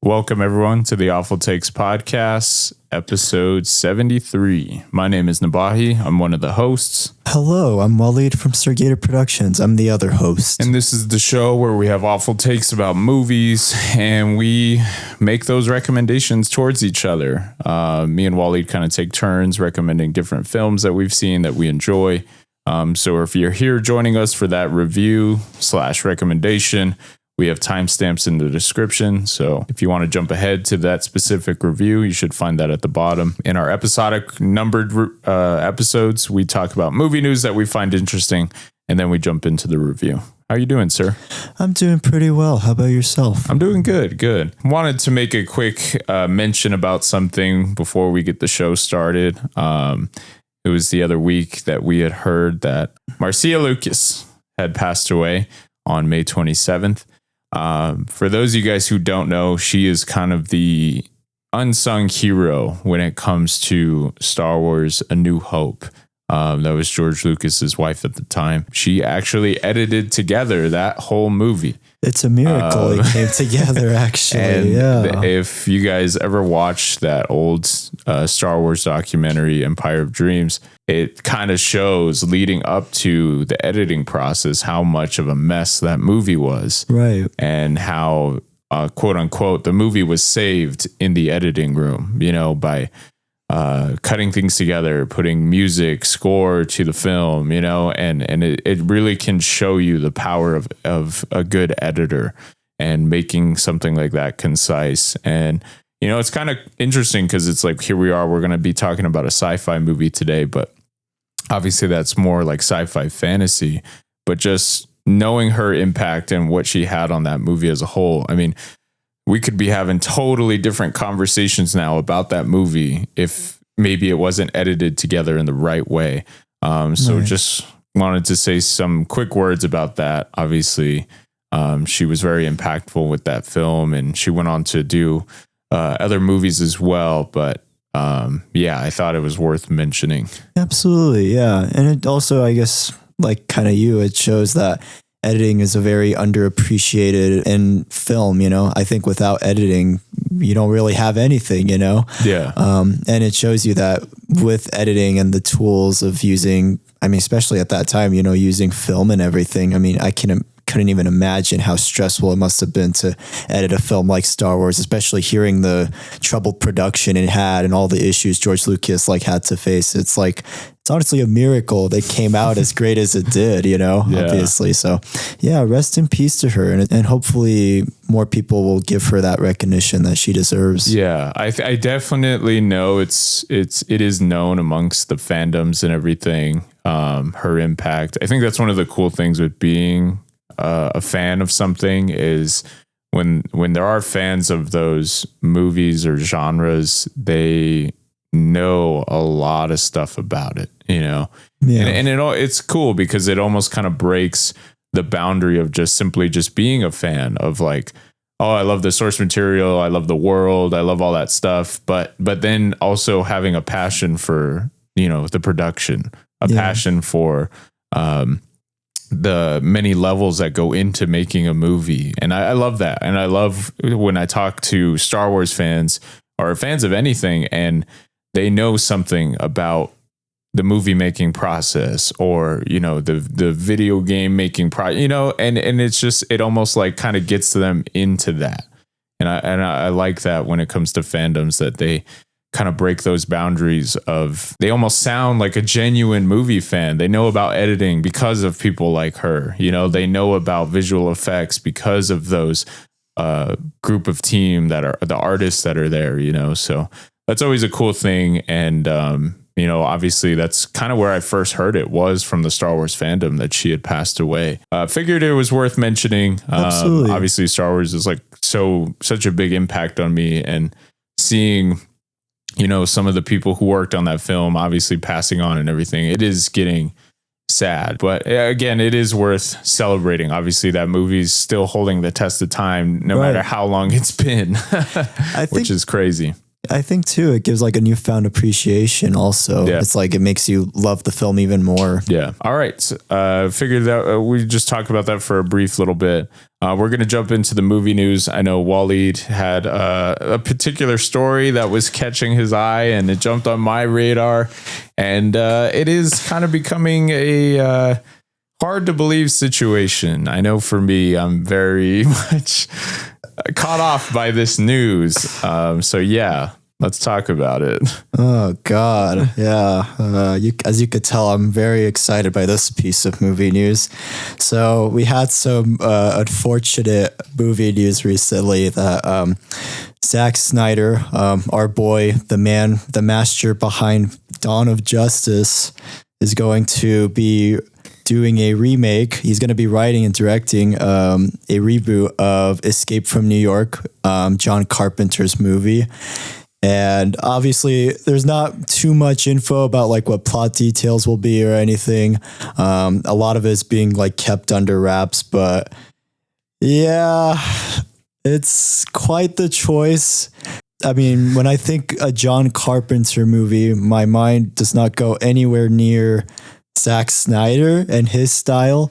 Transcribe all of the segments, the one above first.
Welcome, everyone, to the Awful Takes podcast, episode 73. My name is Nabahi. I'm one of the hosts. Hello, I'm Wallied from Stargator Productions. I'm the other host. And this is the show where we have awful takes about movies, and we make those recommendations towards each other. Me and Wallied kind of take turns recommending different films that we've seen that we enjoy. So if you're here joining us for that review/recommendation, we have timestamps in the description. So if you want to jump ahead to that specific review, you should find that at the bottom. In our episodic numbered episodes, we talk about movie news that we find interesting, and then we jump into the review. How are you doing, sir? I'm doing pretty well. How about yourself? I'm doing good. Wanted to make a quick mention about something before we get the show started. It was the other week that we had heard that Marcia Lucas had passed away on May 27th. For those of you guys who don't know, she is kind of the unsung hero when it comes to Star Wars A New Hope. That was George Lucas's wife at the time. She actually edited together that whole movie. It's a miracle it came together, actually. And if you guys ever watched that old Star Wars documentary, Empire of Dreams, it kind of shows leading up to the editing process how much of a mess that movie was. Right. And how, quote unquote, the movie was saved in the editing room, by cutting things together, putting music, score to the film, and it really can show you the power of a good editor and making something like that concise. And, it's kind of interesting because it's like, here we are, we're going to be talking about a sci-fi movie today, but obviously that's more like sci-fi fantasy, but just knowing her impact and what she had on that movie as a whole. I mean, we could be having totally different conversations now about that movie if maybe it wasn't edited together in the right way. Just wanted to say some quick words about that. Obviously, she was very impactful with that film, and she went on to do other movies as well. But I thought it was worth mentioning. Absolutely, yeah. And it also, I guess, like kind of it shows that editing is a very underappreciated in film, I think without editing, you don't really have anything, Yeah. And it shows you that with editing and the tools of using, especially at that time, using film and everything. I couldn't even imagine how stressful it must have been to edit a film like Star Wars, especially hearing the troubled production it had and all the issues George Lucas had to face. It's honestly a miracle they came out as great as it did, obviously. So rest in peace to her. And hopefully more people will give her that recognition that she deserves. Yeah, I definitely know it is known amongst the fandoms and everything, her impact. I think that's one of the cool things with being a fan of something is when there are fans of those movies or genres, they know a lot of stuff about it, and it's cool because it almost kind of breaks the boundary of just simply just being a fan of like, oh, I love the source material, I love the world, I love all that stuff, but then also having a passion for the production, passion for the many levels that go into making a movie. And I love that. And I love when I talk to Star Wars fans or fans of anything, and they know something about the movie making process or, the video game making and it's just, it almost like kind of gets to them into that. And I like that when it comes to fandoms that they kind of break those boundaries of, they almost sound like a genuine movie fan. They know about editing because of people like her, they know about visual effects because of those group of team that are the artists that are there, so that's always a cool thing. And, obviously that's kind of where I first heard it was from the Star Wars fandom that she had passed away. Figured it was worth mentioning. Absolutely. Obviously Star Wars is such a big impact on me, and seeing, some of the people who worked on that film obviously passing on and everything, it is getting sad. But again, it is worth celebrating. Obviously, that movie's still holding the test of time, no matter how long it's been, which is crazy. I think too, it gives like a newfound appreciation also. Yeah. It's like it makes you love the film even more. Yeah. All right. Figured that we just talked about that for a brief little bit. We're going to jump into the movie news. I know Wallied had a particular story that was catching his eye, and it jumped on my radar. And it is kind of becoming a hard to believe situation. I know for me, I'm very much caught off by this news. So yeah, let's talk about it. Oh God. Yeah. As you could tell, I'm very excited by this piece of movie news. So we had some unfortunate movie news recently that Zack Snyder, our boy, the man, the master behind Dawn of Justice, is going to be doing a remake. He's going to be writing and directing a reboot of Escape from New York, John Carpenter's movie. And obviously there's not too much info about like what plot details will be or anything. A lot of it is being like kept under wraps, but yeah, it's quite the choice. I mean, when I think a John Carpenter movie, my mind does not go anywhere near Zack Snyder and his style.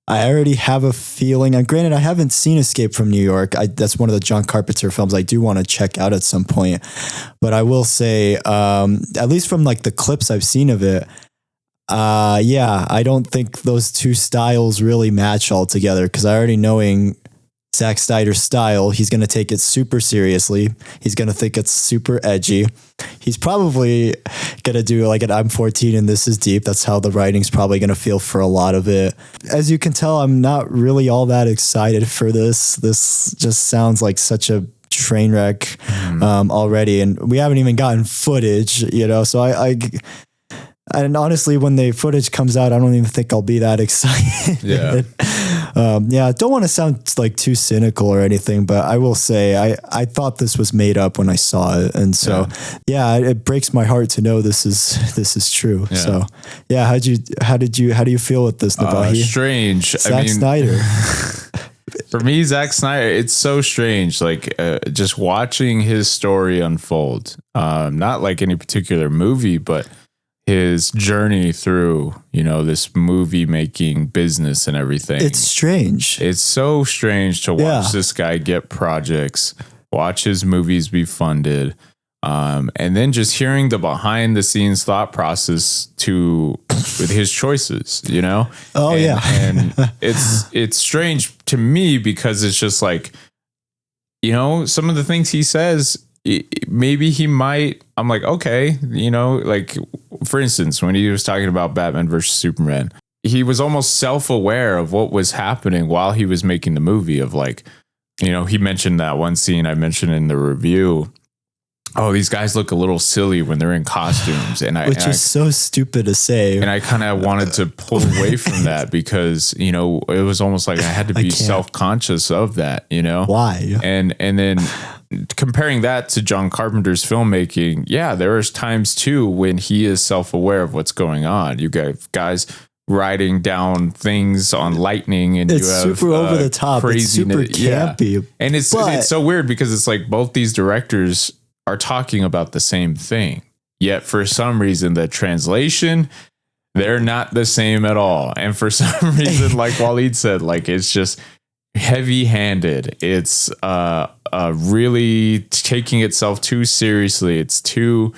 I already have a feeling, and granted, I haven't seen Escape from New York. That's one of the John Carpenter films I do want to check out at some point. But I will say, at least from like the clips I've seen of it, yeah, I don't think those two styles really match altogether, because I already knowing Zack Snyder's style, he's going to take it super seriously. He's going to think it's super edgy. He's probably going to do like an I'm 14 and this is deep. That's how the writing's probably going to feel for a lot of it. As you can tell, I'm not really all that excited for this. This just sounds like such a train wreck already. And we haven't even gotten footage, you know, so and honestly, when the footage comes out, I don't even think I'll be that excited. Yeah. I don't want to sound like too cynical or anything, but I will say I thought this was made up when I saw it, and so it breaks my heart to know this is true. Yeah. So yeah, how do you feel with this, Nabahi? Strange. Zack Snyder. For me, Zack Snyder, it's so strange. Like just watching his story unfold. Not like any particular movie, but his journey through, you know, this movie making business and everything. It's strange. It's so strange to watch this guy get projects, watch his movies be funded, and then just hearing the behind the scenes thought process with his choices, you know? Oh, and it's strange to me because it's just like, you know, some of the things he says, maybe he might, I'm like, okay, you know, like for instance, when he was talking about Batman versus Superman, he was almost self-aware of what was happening while he was making the movie, of like, you know, he mentioned that one scene I mentioned in the review. Oh, these guys look a little silly when they're in costumes. Which is so stupid to say. And I kind of wanted to pull away from that because, you know, it was almost like I had to be self-conscious of that, you know? Why? And then comparing that to John Carpenter's filmmaking, yeah, there is times too when he is self-aware of what's going on. You got guys writing down things on lightning, and it's you have super over the top, crazy, it's super campy. Yeah. And it's so weird because it's like both these directors are talking about the same thing, yet for some reason the translation, they're not the same at all. And for some reason, like Wallied said, like it's just heavy-handed. It's really taking itself too seriously. It's too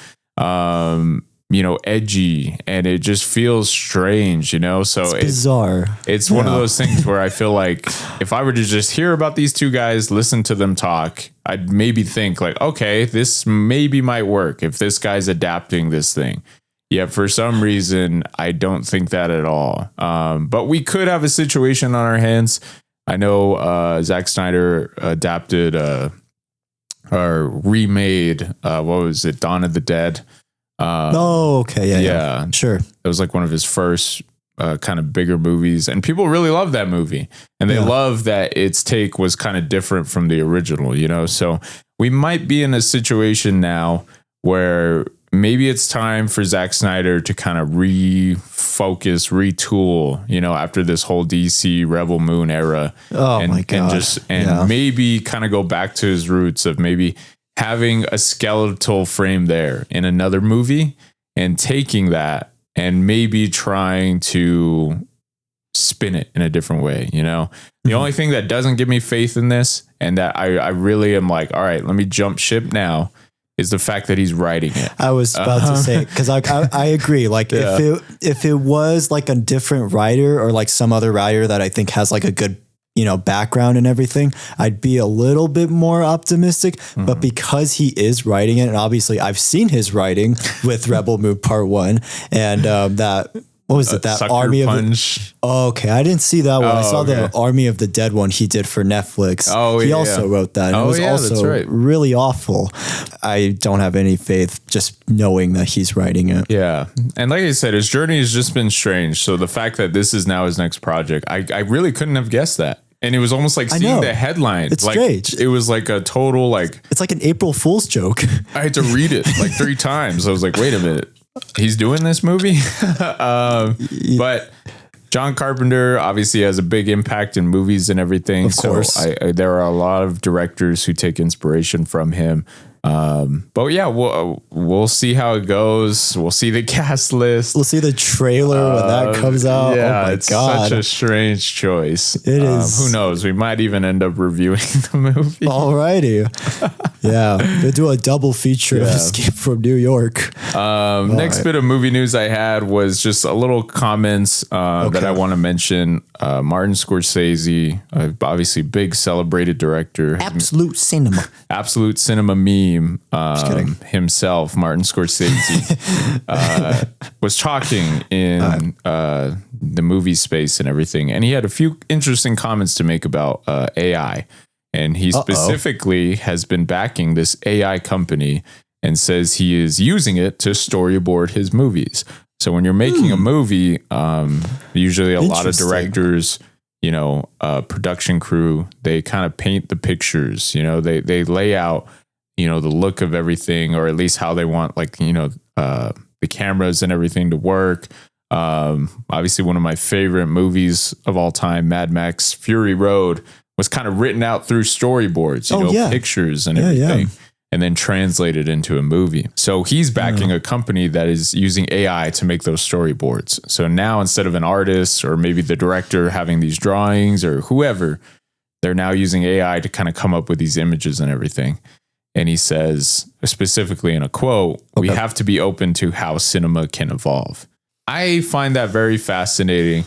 you know, edgy, and it just feels strange, you know? So it's bizarre. It's one of those things where I feel like if I were to just hear about these two guys, listen to them talk, I'd maybe think like, okay, this maybe might work if this guy's adapting this thing. Yet for some reason, I don't think that at all. But we could have a situation on our hands. I know Zack Snyder adapted or remade, what was it, Dawn of the Dead. Okay. Yeah. Sure. It was like one of his first kind of bigger movies, and people really love that movie, and they love that its take was kind of different from the original, you know? So we might be in a situation now where maybe it's time for Zack Snyder to kind of refocus, retool, you know, after this whole DC Rebel Moon era. Oh my God. And maybe kind of go back to his roots of maybe having a skeletal frame there in another movie and taking that and maybe trying to spin it in a different way, you know? The only thing that doesn't give me faith in this, and that I really am like, all right, let me jump ship now, is the fact that he's writing it. I was about to say, because I agree. Like if it was like a different writer or like some other writer that I think has like a good, you know, background and everything, I'd be a little bit more optimistic. But because he is writing it, and obviously I've seen his writing with Rebel Moon Part 1 and that. What was it? That Sucker Army Punch. of the, okay, I didn't see that one. I saw the Army of the Dead one he did for Netflix. He also wrote that. And it was also really awful. I don't have any faith just knowing that he's writing it. Yeah. And like I said, his journey has just been strange. So the fact that this is now his next project, I really couldn't have guessed that. And it was almost like seeing the headline. It's like, strange. It was like a total like... It's like an April Fool's joke. I had to read it like 3 times. I was like, wait a minute. He's doing this movie? But John Carpenter obviously has a big impact in movies and everything. Of course. So there are a lot of directors who take inspiration from him. But yeah, we'll see how it goes. We'll see the cast list. We'll see the trailer when that comes out. Yeah, oh my it's God. such a strange choice. It is. Who knows? We might even end up reviewing the movie. Alrighty. Yeah, we'll do a double feature of Escape from New York. Next bit of movie news I had was just a little comments that I want to mention. Martin Scorsese, obviously big celebrated director. Absolute cinema meme. Himself, Martin Scorsese, was talking in the movie space and everything, and he had a few interesting comments to make about AI, and he specifically has been backing this AI company and says he is using it to storyboard his movies. So when you're making a movie, usually a lot of directors, you know, production crew, they kind of paint the pictures, you know, they lay out, you know, the look of everything, or at least how they want, like, you know, the cameras and everything to work. Obviously one of my favorite movies of all time, Mad Max Fury Road, was kind of written out through storyboards, you know, pictures and everything, and then translated into a movie. So he's backing a company that is using AI to make those storyboards. So now instead of an artist or maybe the director having these drawings or whoever, they're now using AI to kind of come up with these images and everything. And he says, specifically in a quote, we have to be open to how cinema can evolve. I find that very fascinating.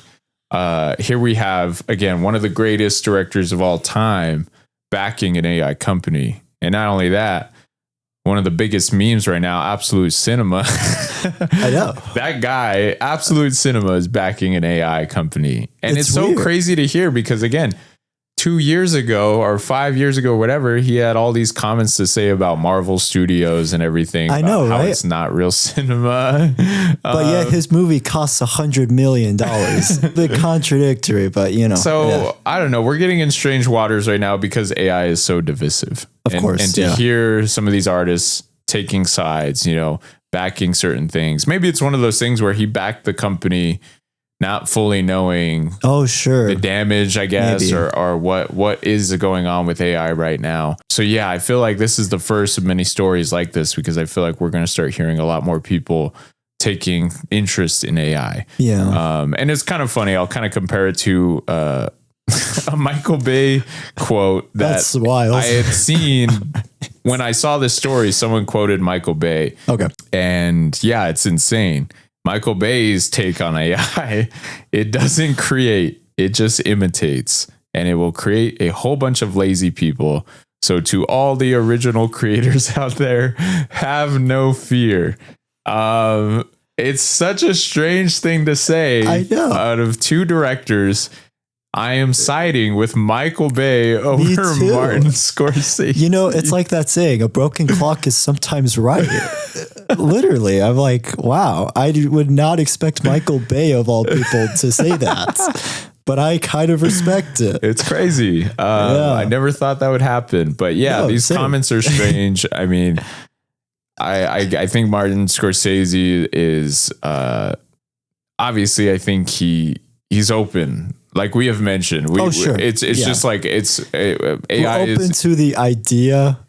Here we have, again, one of the greatest directors of all time backing an AI company. And not only that, one of the biggest memes right now, Absolute Cinema. I know. That guy, Absolute Cinema, is backing an AI company. And it's so crazy to hear because, again, 2 years ago or 5 years ago, whatever, he had all these comments to say about Marvel Studios and everything. I know, how right? it's not real cinema. But yet his movie costs $100 million. A bit contradictory, but you know. So I don't know. We're getting in strange waters right now because AI is so divisive. Of course. And to hear some of these artists taking sides, you know, backing certain things. Maybe it's one of those things where he backed the company not fully knowing the damage, I guess, or what is going on with AI right now. So yeah, I feel like this is the first of many stories like this, because I feel like we're going to start hearing a lot more people taking interest in AI. Yeah. And it's kind of funny. I'll kind of compare it to a Michael Bay quote that I had seen when I saw this story. Someone quoted Michael Bay. Okay. And yeah, it's insane. Michael Bay's take on AI, it doesn't create, it just imitates, and it will create a whole bunch of lazy people. So to all the original creators out there, have no fear. It's such a strange thing to say. I know. Out of two directors, I am siding with Michael Bay over Martin Scorsese. You know, it's like that saying, a broken clock is sometimes right. Literally, I'm like, wow, I would not expect Michael Bay of all people to say that. But I kind of respect it. It's crazy. I never thought that would happen. But yeah, these comments are strange. I mean, I think Martin Scorsese is obviously, I think he's open. Like we have mentioned, it's just like AI We're open to the idea,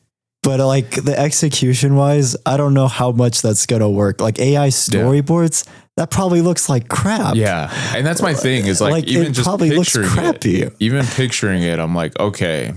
But like the execution wise, I don't know how much that's going to work. Like AI storyboards, that probably looks like crap. Yeah. And that's my thing is like even just probably looks picturing crappy. even picturing it, I'm like, okay.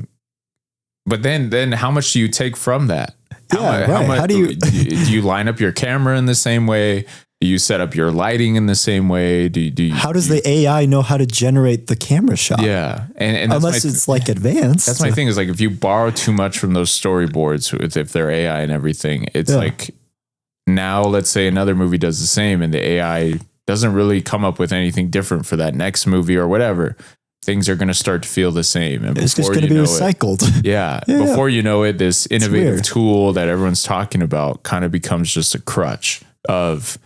But then how much do you take from that? How much, how do you line up your camera in the same way? Do you set up your lighting in the same way? How does the AI know how to generate the camera shot? Yeah. And that's unless it's like advanced. That's my thing is like, if you borrow too much from those storyboards, if they're AI and everything, it's like now let's say another movie does the same and the AI doesn't really come up with anything different for that next movie or whatever. Things are going to start to feel the same. And it's just going to be recycled. Before you know it, this innovative tool that everyone's talking about kind of becomes just a crutch of,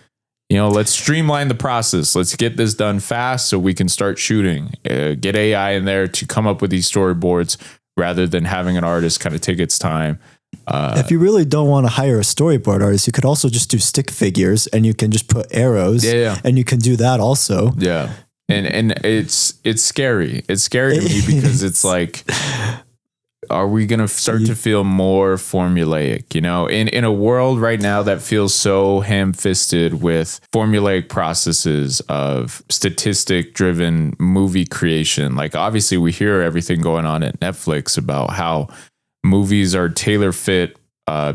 let's streamline the process. Let's get this done fast so we can start shooting. Get AI in there to come up with these storyboards rather than having an artist kind of take its time. If you really don't want to hire a storyboard artist, you could also just do stick figures and you can just put arrows and you can do that also. Yeah. And it's scary. It's scary to me because it's like, are we going to start to feel more formulaic, in a world right now that feels so ham-fisted with formulaic processes of statistic driven movie creation. Like obviously we hear everything going on at Netflix about how movies are tailor fit,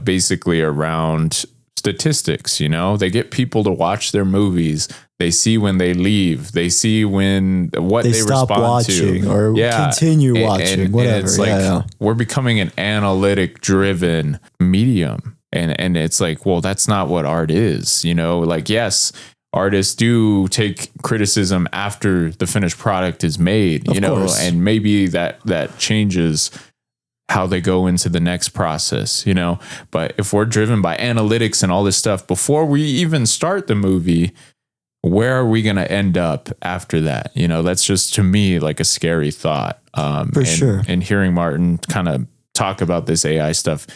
basically around statistics, they get people to watch their movies. They see when they leave. They see what they stop respond watching to. or continue watching, whatever. And it's like we're becoming an analytic driven medium. And it's like, well, that's not what art is, like, yes, artists do take criticism after the finished product is made, of course. And maybe that changes how they go into the next process, but if we're driven by analytics and all this stuff before we even start the movie, where are we going to end up after that? That's just to me like a scary thought. Sure. And hearing Martin kind of talk about this AI stuff,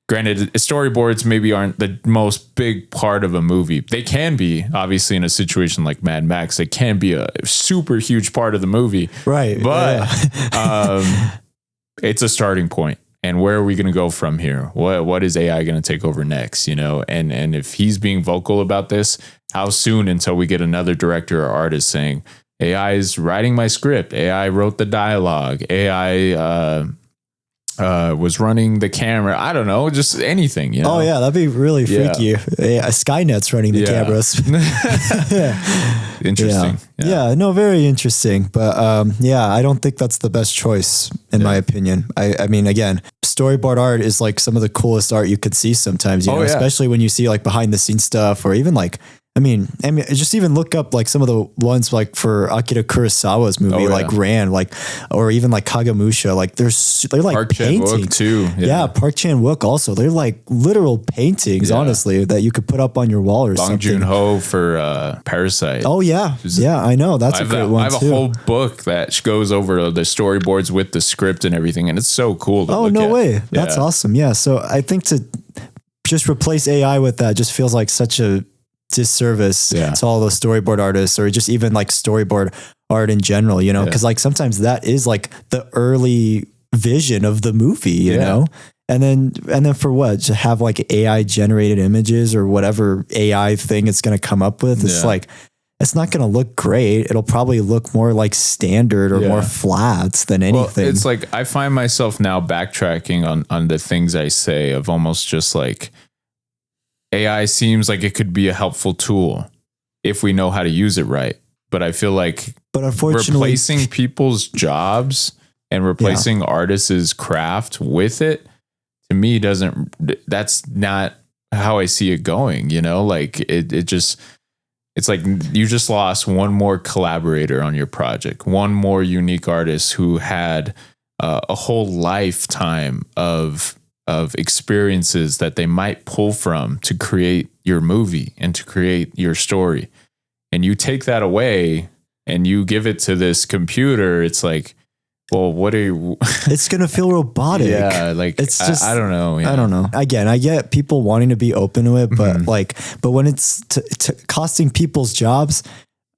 granted, storyboards maybe aren't the most big part of a movie. They can be, obviously, in a situation like Mad Max, it can be a super huge part of the movie. Right. But it's a starting point. And where are we going to go from here? What is AI going to take over next? And if he's being vocal about this, how soon until we get another director or artist saying AI is writing my script, AI wrote the dialogue, AI was running the camera. I don't know, just anything. Oh yeah, that'd be really freaky. Yeah, Skynet's running the cameras. Interesting. Yeah, no, very interesting. But I don't think that's the best choice in my opinion. I mean, again, storyboard art is like some of the coolest art you could see sometimes, especially when you see like behind the scenes stuff or even like, I mean, just even look up like some of the ones like for Akira Kurosawa's movie, like Ran, like, or even like Kagamusha, like they're like Park paintings Chan-wook too. Yeah, Park Chan-wook also. They're like literal paintings, honestly, that you could put up on your wall or something. Bong Joon-ho for Parasite. Oh yeah, I know. That's a great one too. I have a whole book that goes over the storyboards with the script and everything, and it's so cool to look at. Way. That's awesome. Yeah, so I think to just replace AI with that just feels like such a disservice to all those storyboard artists or just even like storyboard art in general, because like sometimes that is like the early vision of the movie, you know, and then for what, to have like AI generated images or whatever AI thing it's going to come up with, it's like, it's not going to look great. It'll probably look more like standard or more flat than anything. Well, it's like, I find myself now backtracking on the things I say of almost just like, AI seems like it could be a helpful tool if we know how to use it right. But I feel like unfortunately, replacing people's jobs and replacing artists' craft with it, to me, that's not how I see it going, like it's like you just lost one more collaborator on your project, one more unique artist who had a whole lifetime of experiences that they might pull from to create your movie and to create your story. And you take that away and you give it to this computer. It's like, well, what are you? It's going to feel robotic. Yeah. Like, it's just, I don't know. I don't know. Again, I get people wanting to be open to it, but but when it's costing people's jobs,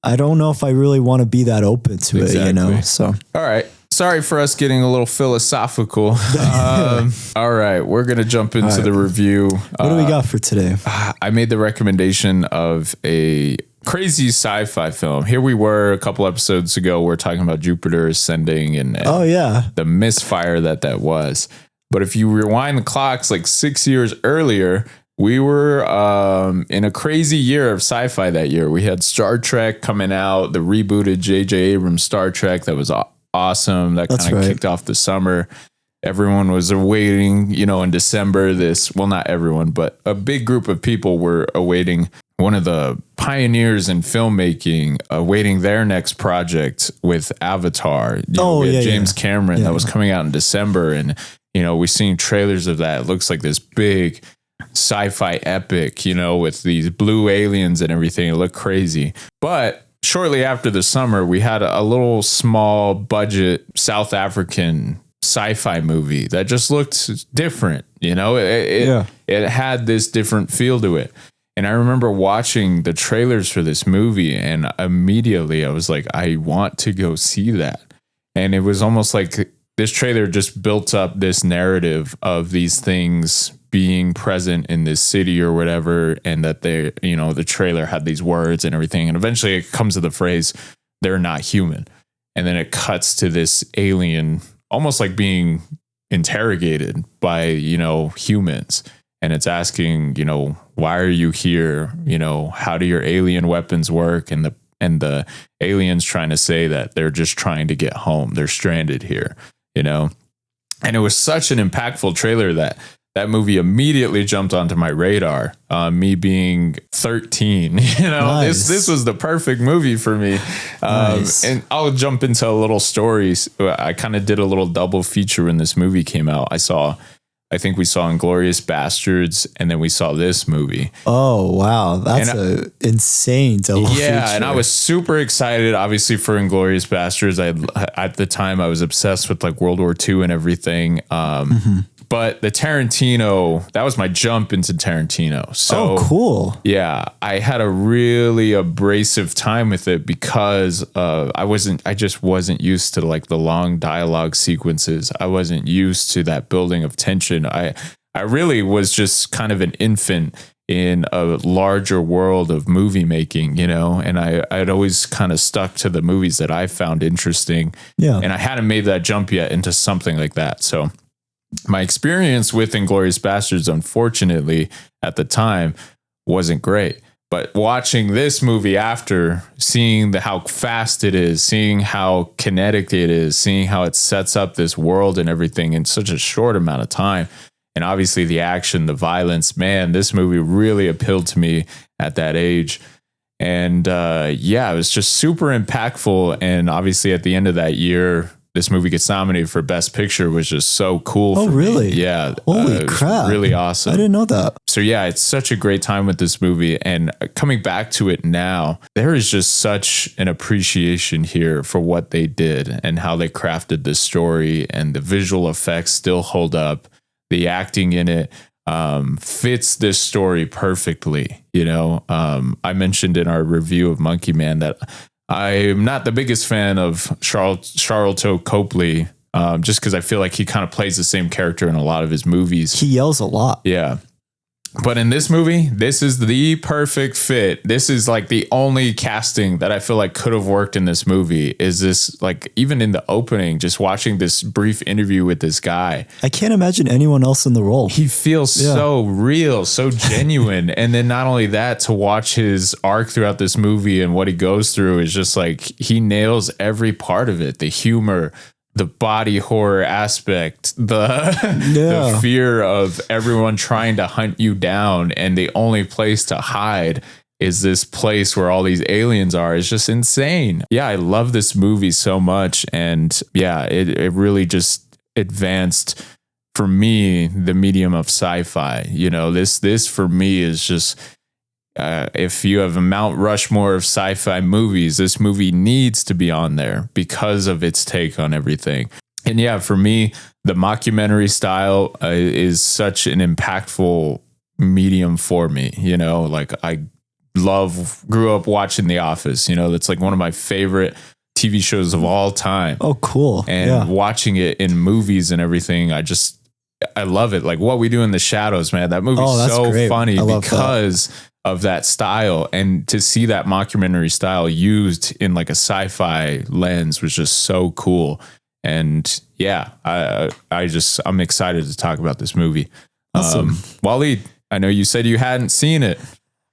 I don't know if I really want to be that open to it, So, all right. sorry for us getting a little philosophical. All right, we're going to jump into the review. What do we got for today? I made the recommendation of a crazy sci-fi film. Here we were a couple episodes ago, we're talking about Jupiter ascending and the misfire that was. But if you rewind the clocks like 6 years earlier, we were in a crazy year of sci-fi that year. We had Star Trek coming out, the rebooted J.J. Abrams Star Trek that was awesome. That kind of kicked off the summer. Everyone was awaiting, in December not everyone, but a big group of people were awaiting one of the pioneers in filmmaking, awaiting their next project with Avatar. We had James Cameron that was coming out in December. And, we're seeing trailers of that. It looks like this big sci-fi epic, with these blue aliens and everything. It looked crazy. But shortly after the summer, we had a little small budget South African sci-fi movie that just looked different. It had this different feel to it. And I remember watching the trailers for this movie, and immediately I was like, I want to go see that. And it was almost like this trailer just built up this narrative of these things being present in this city or whatever, and that they, the trailer had these words and everything. And eventually it comes to the phrase, they're not human. And then it cuts to this alien, almost like being interrogated by, humans. And it's asking, why are you here? How do your alien weapons work? And the aliens trying to say that they're just trying to get home. They're stranded here, And it was such an impactful trailer that movie immediately jumped onto my radar. Me being 13, nice. This was the perfect movie for me. Nice. And I'll jump into a little stories. I kind of did a little double feature when this movie came out. I think we saw Inglourious Bastards, and then we saw this movie. Oh, wow. That's an insane double feature. Yeah, and I was super excited, obviously, for Inglourious Bastards. At the time, I was obsessed with like World War II and everything. But the Tarantino, that was my jump into Tarantino. So cool. Yeah, I had a really abrasive time with it because I just wasn't used to like the long dialogue sequences. I wasn't used to that building of tension. I really was just kind of an infant in a larger world of movie making, and I'd always kind of stuck to the movies that I found interesting. Yeah. And I hadn't made that jump yet into something like that. So my experience with Inglourious Bastards, unfortunately, at the time, wasn't great. But watching this movie after, seeing how fast it is, seeing how kinetic it is, seeing how it sets up this world and everything in such a short amount of time, and obviously the action, the violence, man, this movie really appealed to me at that age. And it was just super impactful. And obviously at the end of that year, this movie gets nominated for Best Picture, which is so cool. Oh, really? Me. Yeah. Holy crap. Really awesome. I didn't know that. So yeah, it's such a great time with this movie. And coming back to it now, there is just such an appreciation here for what they did and how they crafted this story, and the visual effects still hold up. The acting in it fits this story perfectly. I mentioned in our review of Monkey Man that I'm not the biggest fan of Charlton Copley, just because I feel like he kind of plays the same character in a lot of his movies. He yells a lot. Yeah. But in this movie, this is the perfect fit. This is like the only casting that I feel like could have worked in this movie. Is this, like, even in the opening, just watching this brief interview with this guy. I can't imagine anyone else in the role. He feels so real, so genuine. And then not only that, to watch his arc throughout this movie and what he goes through is just like, he nails every part of it. The humor, the body horror aspect, the fear of everyone trying to hunt you down, and the only place to hide is this place where all these aliens are, is just insane. Yeah, I love this movie so much. And yeah, it really just advanced for me the medium of sci-fi. This for me is just, if you have a Mount Rushmore of sci-fi movies, this movie needs to be on there because of its take on everything. And yeah, for me, the mockumentary style is such an impactful medium for me. Like, I grew up watching The Office. That's like one of my favorite TV shows of all time. Oh, cool. And watching it in movies and everything, I love it. Like What We Do in the Shadows, man. That movie's so great. funny because of that style. And to see that mockumentary style used in like a sci-fi lens was just so cool. And yeah, I'm excited to talk about this movie. Awesome. Wallied, I know you said you hadn't seen it.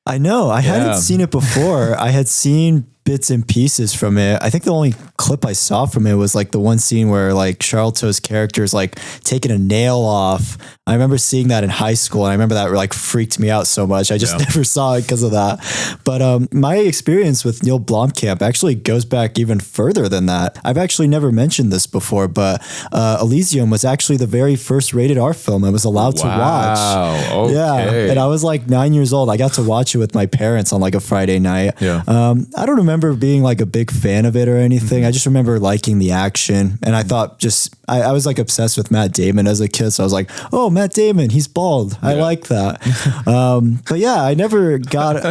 I know. I hadn't seen it before. I had seen bits and pieces from it. I think the only clip I saw from it was like the one scene where like Charlton's character is like taking a nail off. I remember seeing that in high school, and I remember that like freaked me out so much. I just never saw it because of that. But my experience with Neill Blomkamp actually goes back even further than that. I've actually never mentioned this before, but Elysium was actually the very first rated R film I was allowed to watch. Okay. Yeah, and I was like 9 years old. I got to watch it with my parents on like a Friday night. Yeah. I don't remember being like a big fan of it or anything. I just remember liking the action, and I thought I was like obsessed with Matt Damon as a kid. So I was like, oh, Matt Damon, he's bald. I like that. But yeah, I never got,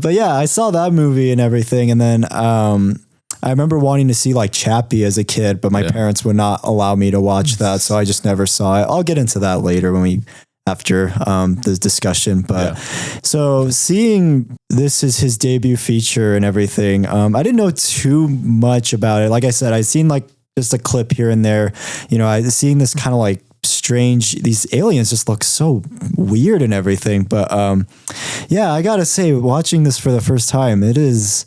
but yeah, I saw that movie and everything. And then, I remember wanting to see like Chappie as a kid, but my parents would not allow me to watch that. So I just never saw it. I'll get into that later after the discussion. But so seeing this is his debut feature and everything, I didn't know too much about it. Like I said, I'd seen like just a clip here and there. You know, I seeing this kind of like strange, these aliens just look so weird and everything. But yeah, I gotta say, watching this for the first time, it is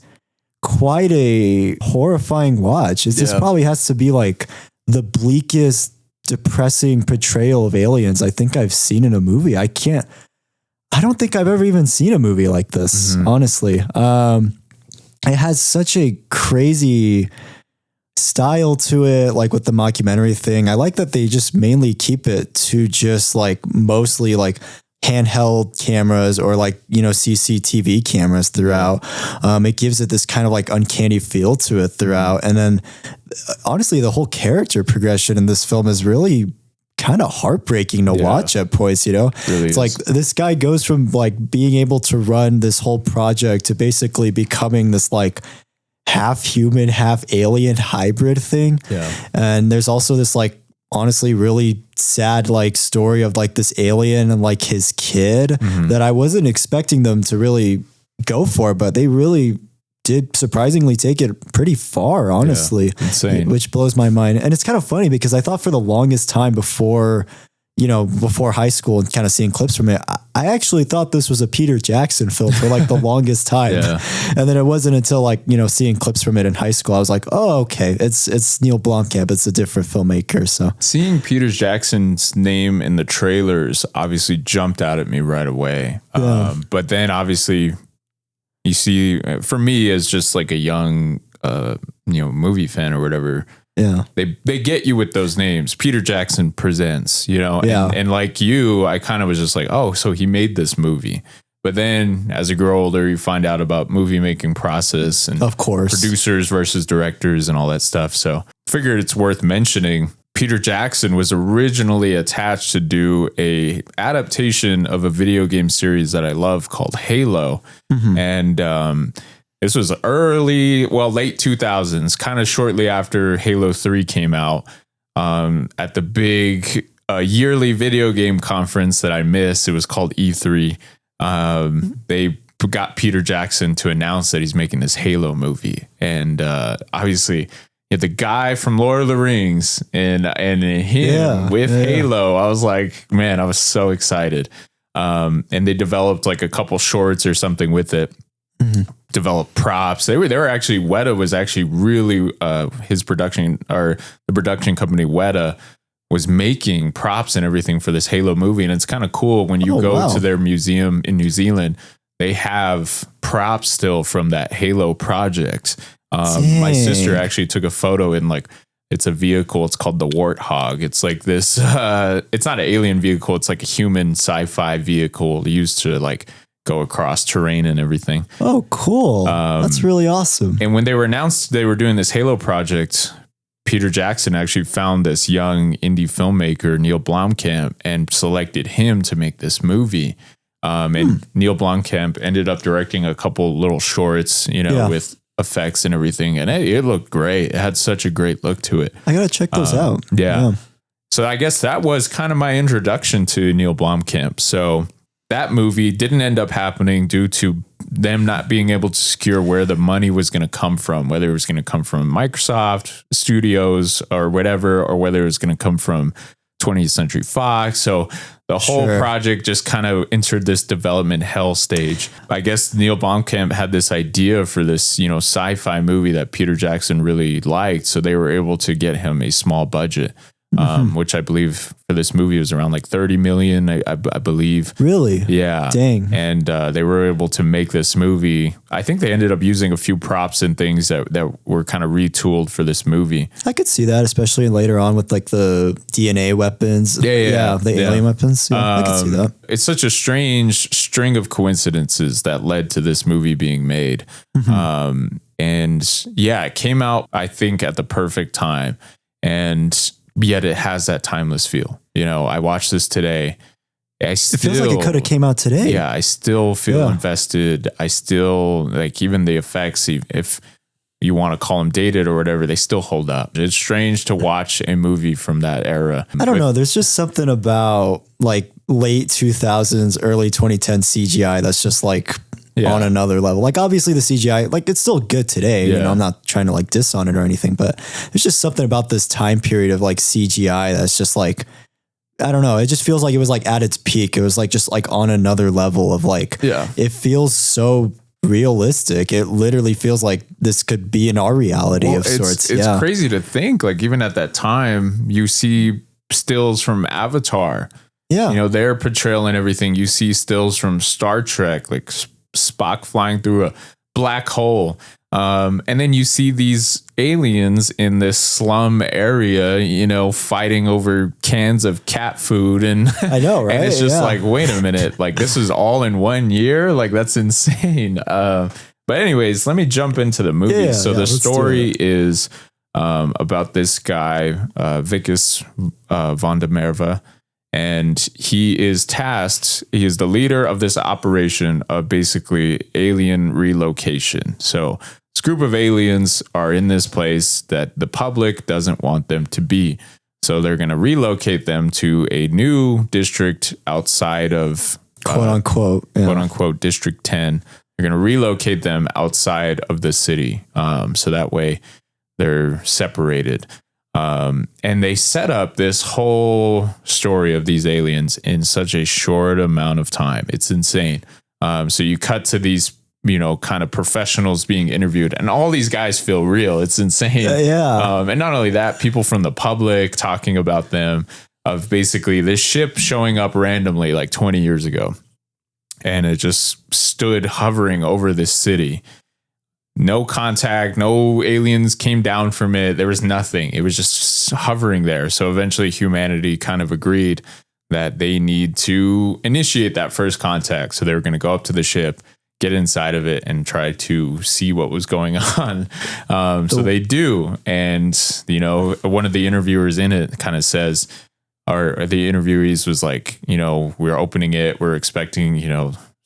quite a horrifying watch. This probably has to be like the bleakest, depressing portrayal of aliens I think I've seen in a movie. I don't think I've ever even seen a movie like this, honestly. It has such a crazy style to it, like with the mockumentary thing. I like that they just mainly keep it to just like mostly like handheld cameras or like, you know, CCTV cameras throughout. It gives it this kind of like uncanny feel to it throughout. And then honestly, the whole character progression in this film is really kind of heartbreaking to watch at points, you know. Really it's like this guy goes from like being able to run this whole project to basically becoming this like half human, half alien hybrid thing. Yeah. And there's also this like honestly really sad like story of like this alien and like his kid that I wasn't expecting them to really go for, but they really did surprisingly take it pretty far, honestly. Insane. Which blows my mind. And it's kind of funny because I thought for the longest time before high school and kind of seeing clips from it, I actually thought this was a Peter Jackson film for like the longest time. And then it wasn't until like, you know, seeing clips from it in high school, I was like, oh, okay, it's Neill Blomkamp. It's a different filmmaker. So seeing Peter Jackson's name in the trailers obviously jumped out at me right away. But then obviously you see, for me as just like a young, movie fan or whatever, they get you with those names. Peter Jackson Presents, you know, and like you, I kind of was just like, oh, so he made this movie. But then as you grow older, you find out about movie making process and of course producers versus directors and all that stuff. So figured it's worth mentioning. Peter Jackson was originally attached to do a adaptation of a video game series that I love called Halo. And this was late 2000s, kind of shortly after Halo 3 came out, at the big yearly video game conference that I missed. It was called E3. They got Peter Jackson to announce that he's making this Halo movie. And obviously, the guy from Lord of the Rings and him with Halo, I was like, man, I was so excited. And they developed like a couple shorts or something with it. Developed props. They were actually, Weta was actually really his production, or the production company Weta was making props and everything for this Halo movie. And it's kind of cool when you go to their museum in New Zealand, they have props still from that Halo project. My sister actually took a photo in like, it's a vehicle. It's called the Warthog. It's like this, it's not an alien vehicle. It's like a human sci-fi vehicle used to like go across terrain and everything. Oh, cool. That's really awesome. And when they were announced they were doing this Halo project, Peter Jackson actually found this young indie filmmaker, Neill Blomkamp, and selected him to make this movie. And Neill Blomkamp ended up directing a couple little shorts, with effects and everything. And it looked great. It had such a great look to it. I got to check those out. Yeah. So I guess that was kind of my introduction to Neill Blomkamp. So that movie didn't end up happening due to them not being able to secure where the money was going to come from, whether it was going to come from Microsoft Studios or whatever, or whether it was going to come from 20th Century Fox. So the whole project just kind of entered this development hell stage. I guess Neill Blomkamp had this idea for this, sci-fi movie that Peter Jackson really liked. So they were able to get him a small budget. Which I believe for this movie was around like 30 million, I believe. Really? Yeah. Dang. And they were able to make this movie. I think they ended up using a few props and things that were kind of retooled for this movie. I could see that, especially later on with like the DNA weapons. The alien weapons. Yeah, I could see that. It's such a strange string of coincidences that led to this movie being made. And yeah, it came out, I think, at the perfect time. And yet it has that timeless feel. I watched this today. It feels like it could have came out today. Yeah, I still feel invested. I still like even the effects, if you want to call them dated or whatever, they still hold up. It's strange to watch a movie from that era. I don't know. There's just something about like late 2000s, early 2010 CGI that's just like on another level. Like obviously the CGI, like it's still good today. I'm not trying to like diss on it or anything, but there's just something about this time period of like CGI that's just like, I don't know. It just feels like it was like at its peak. It was like just like on another level of like, it feels so realistic. It literally feels like this could be in our reality of sorts. It's crazy to think like even at that time you see stills from Avatar. Yeah. Their portrayal and everything. You see stills from Star Trek, like Spock flying through a black hole. And then you see these aliens in this slum area, fighting over cans of cat food. And I know, right? And it's just like, wait a minute, like this is all in 1 year. Like that's insane. But anyways, let me jump into the movie. So the story is about this guy, Vickis von der Merwe. And he is tasked, he is the leader of this operation of basically alien relocation. So this group of aliens are in this place that the public doesn't want them to be. So they're going to relocate them to a new district outside of quote unquote District 10. They're going to relocate them outside of the city. So that way they're separated. And they set up this whole story of these aliens in such a short amount of time. It's insane. So you cut to these, kind of professionals being interviewed and all these guys feel real. It's insane. And not only that, people from the public talking about them, of basically this ship showing up randomly like 20 years ago. And it just stood hovering over this city. No contact, no aliens came down from it. There was nothing. It was just hovering there. So eventually humanity kind of agreed that they need to initiate that first contact. So they were going to go up to the ship, get inside of it and try to see what was going on. So they do. And, one of the interviewers in it kind of says, or the interviewees was like, we're opening it. We're expecting,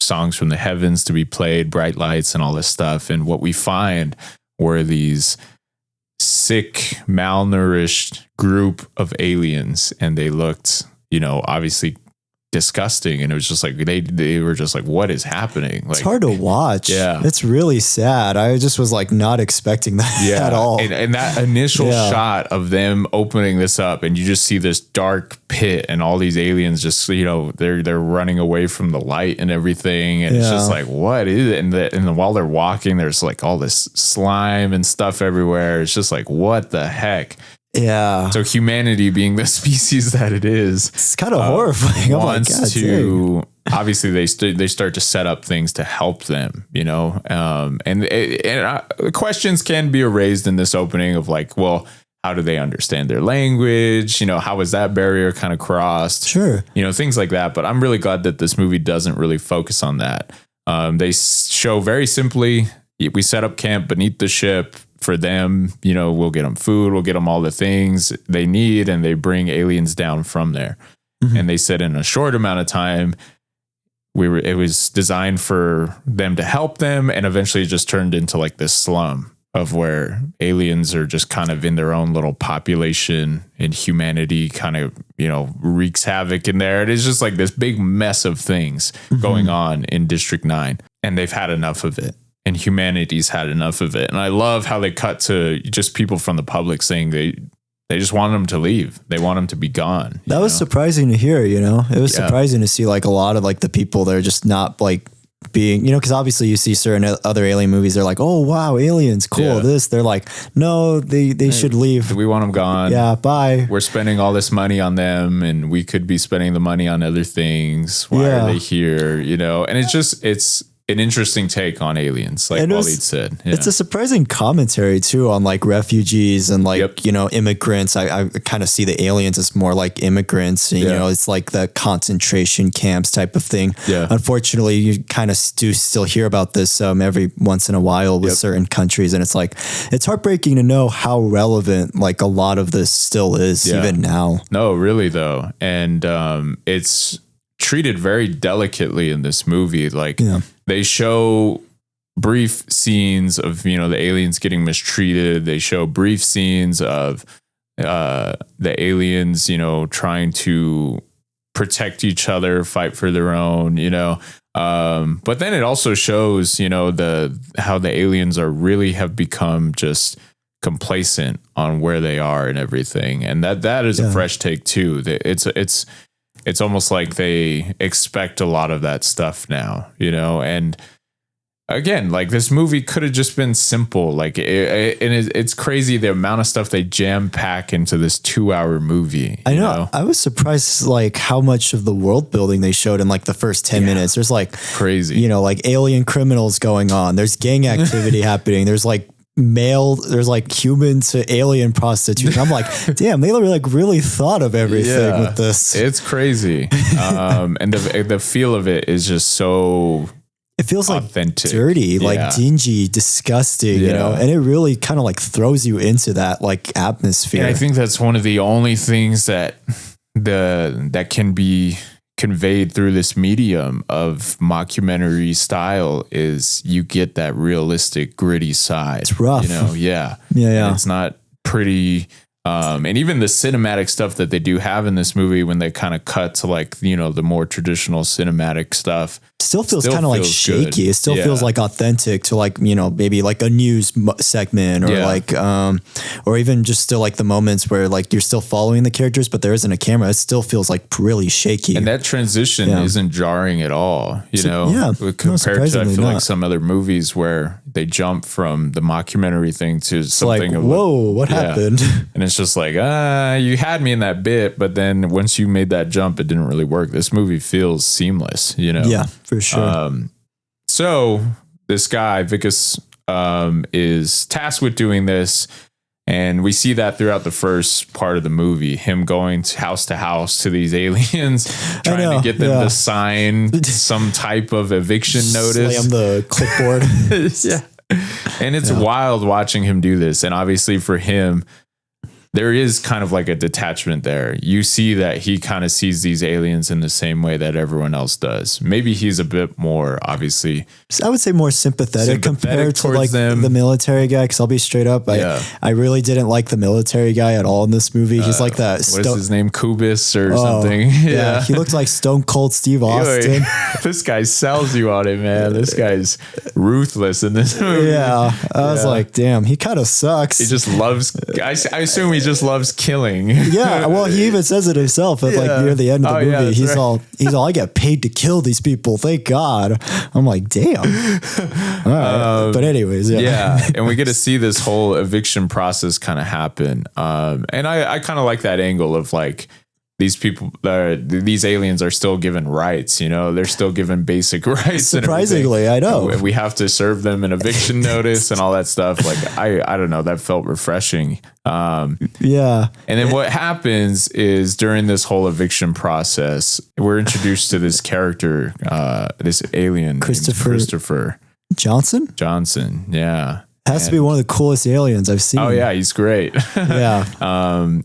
songs from the heavens to be played, bright lights and all this stuff. And what we find were these sick, malnourished group of aliens. And they looked, obviously disgusting. And it was just like, they were just like, what is happening? Like, it's hard to watch. Yeah. It's really sad. I just was like not expecting that at all. And that initial shot of them opening this up and you just see this dark pit and all these aliens just, they're running away from the light and everything. And it's just like, what is it? And then while they're walking, there's like all this slime and stuff everywhere. It's just like, what the heck? Yeah. So humanity, being the species that it is, it's kind of horrifying. Wants to obviously they start to set up things to help them, and questions can be raised in this opening of like, well, how do they understand their language? How was that barrier kind of crossed? Sure. Things like that. But I'm really glad that this movie doesn't really focus on that. They show very simply, we set up camp beneath the ship. For them, we'll get them food, we'll get them all the things they need, and they bring aliens down from there. Mm-hmm. And they said in a short amount of time, it was designed for them to help them, and eventually it just turned into like this slum of where aliens are just kind of in their own little population, and humanity kind of, wreaks havoc in there. It is just like this big mess of things going on in District 9, and they've had enough of it, and humanity's had enough of it. And I love how they cut to just people from the public saying they just want them to leave. They want them to be gone. That was surprising to hear, It was surprising to see like a lot of like the people that are just not like being, because obviously you see certain other alien movies, they're like, oh wow, aliens, cool. This, they're like, no, they should leave. We want them gone. Yeah, bye. We're spending all this money on them, and we could be spending the money on other things. Why are they here? And it's an interesting take on aliens, like Wallied said. It's a surprising commentary too on like refugees and like immigrants. I kind of see the aliens as more like immigrants. It's like the concentration camps type of thing. Unfortunately, you kind of do still hear about this every once in a while with certain countries, and it's like it's heartbreaking to know how relevant like a lot of this still is even now. No, really though, and it's treated very delicately in this movie. Like they show brief scenes of, the aliens getting mistreated. They show brief scenes of the aliens, trying to protect each other, fight for their own, but then it also shows, how the aliens have become just complacent on where they are and everything. And that is a fresh take too. It's almost like they expect a lot of that stuff now, and again, like this movie could have just been simple. Like it's crazy the amount of stuff they jam pack into this 2-hour movie. I know. I was surprised like how much of the world building they showed in like the first 10 minutes. There's like crazy, like alien criminals going on. There's gang activity happening. There's like there's like human to alien prostitution. I'm like, damn, they really thought of everything with this. It's crazy. And the feel of it is just so, it feels authentic. Like dirty, like dingy, disgusting, and it really kind of like throws you into that like atmosphere. And I think that's one of the only things that can be conveyed through this medium of mockumentary style is you get that realistic, gritty side. It's rough. Yeah. And it's not pretty. And even the cinematic stuff that they do have in this movie, when they kind of cut to like, the more traditional cinematic stuff, still feels kind of like shaky. Good. It still feels like authentic to like, maybe like a news segment or like, or even just still like the moments where like you're still following the characters, but there isn't a camera. It still feels like really shaky. And that transition isn't jarring at all, compared to, I feel like some other movies where they jump from the mockumentary thing to something like, whoa, what happened? And it's just like, you had me in that bit, but then once you made that jump, it didn't really work. This movie feels seamless, Yeah, for sure. So this guy, Vicus, is tasked with doing this. And we see that throughout the first part of the movie, him going to house to these aliens, trying to get them to sign some type of eviction notice. Slam the clipboard. And it's wild watching him do this. And obviously for him, there is kind of like a detachment there. You see that he kind of sees these aliens in the same way that everyone else does. Maybe he's a bit more, obviously, I would say more sympathetic compared to like the military guy. Cause I'll be straight up. I really didn't like the military guy at all in this movie. He's like that. What is his name? Kubis or something. Yeah. He looked like Stone Cold Steve Austin. This guy sells you on it, man. This guy's ruthless in this movie. Yeah. I was like, damn, he kind of sucks. He just loves, I assume he just loves killing. Yeah, well, he even says it himself at like near the end of the movie. He's all, I get paid to kill these people. Thank God. I'm like, damn. All right. But anyways, and we get to see this whole eviction process kind of happen. And I kind of like that angle of like, these people, these aliens are still given rights, they're still given basic rights. Surprisingly, I know. We have to serve them an eviction notice and all that stuff. Like, I don't know, that felt refreshing. And then what happens is during this whole eviction process, we're introduced to this character, this alien, Christopher Johnson. Yeah. Has to be one of the coolest aliens I've seen. Oh yeah, he's great. Yeah.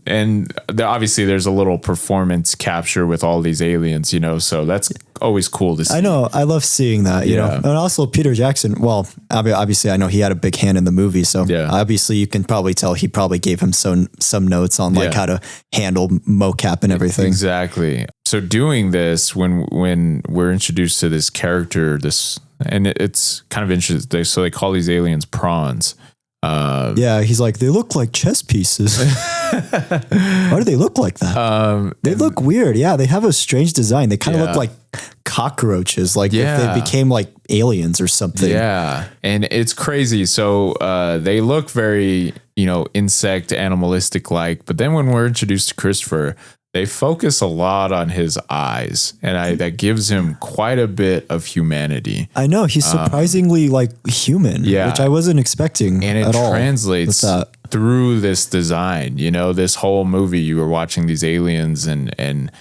And obviously there's a little performance capture with all these aliens, so that's always cool to see. I know. I love seeing that, you know, and also Peter Jackson. Well, obviously I know he had a big hand in the movie. So obviously you can probably tell he probably gave him some notes on like how to handle mocap and everything. Exactly. So doing this, when we're introduced to this character, and it's kind of interesting. So they call these aliens prawns. He's like, they look like chess pieces. Why do they look like that? They look weird. Yeah, they have a strange design. They kind of look like cockroaches, like if they became like aliens or something. Yeah, and it's crazy. So they look very, insect animalistic like, but then when we're introduced to Christopher, they focus a lot on his eyes, and that gives him quite a bit of humanity. I know, he's surprisingly like human, which I wasn't expecting and at all. And it translates through this design. This whole movie, you were watching these aliens and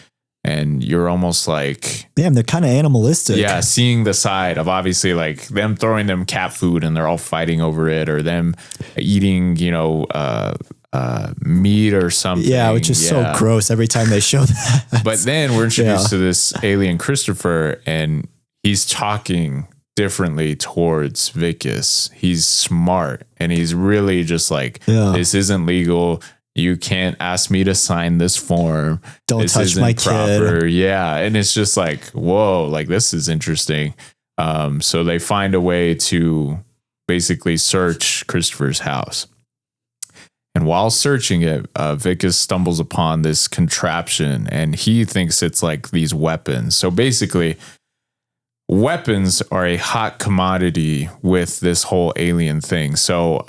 you're almost like, damn, they're kind of animalistic. Yeah, seeing the side of obviously like them throwing them cat food and they're all fighting over it, or them eating, meat or something. Yeah, which is so gross every time they show that. But then we're introduced to this alien Christopher, and he's talking differently towards Vicus. He's smart, and he's really just like, this isn't legal. You can't ask me to sign this form. Don't touch my kid. Yeah. And it's just like, whoa, like this is interesting. So they find a way to basically search Christopher's house. And while searching it, Vicus stumbles upon this contraption, and he thinks it's like these weapons. So basically, weapons are a hot commodity with this whole alien thing. So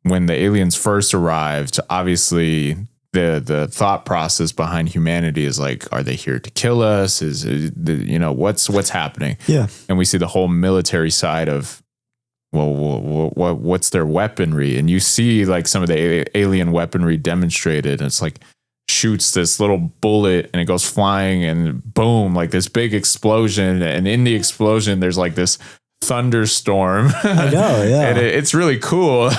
when the aliens first arrived, obviously the thought process behind humanity is like, are they here to kill us? What's happening? Yeah. And we see the whole military side of, what's their weaponry? And you see like some of the alien weaponry demonstrated. And it's like shoots this little bullet and it goes flying and boom, like this big explosion. And in the explosion, there's like this thunderstorm. I know, yeah. And it's really cool.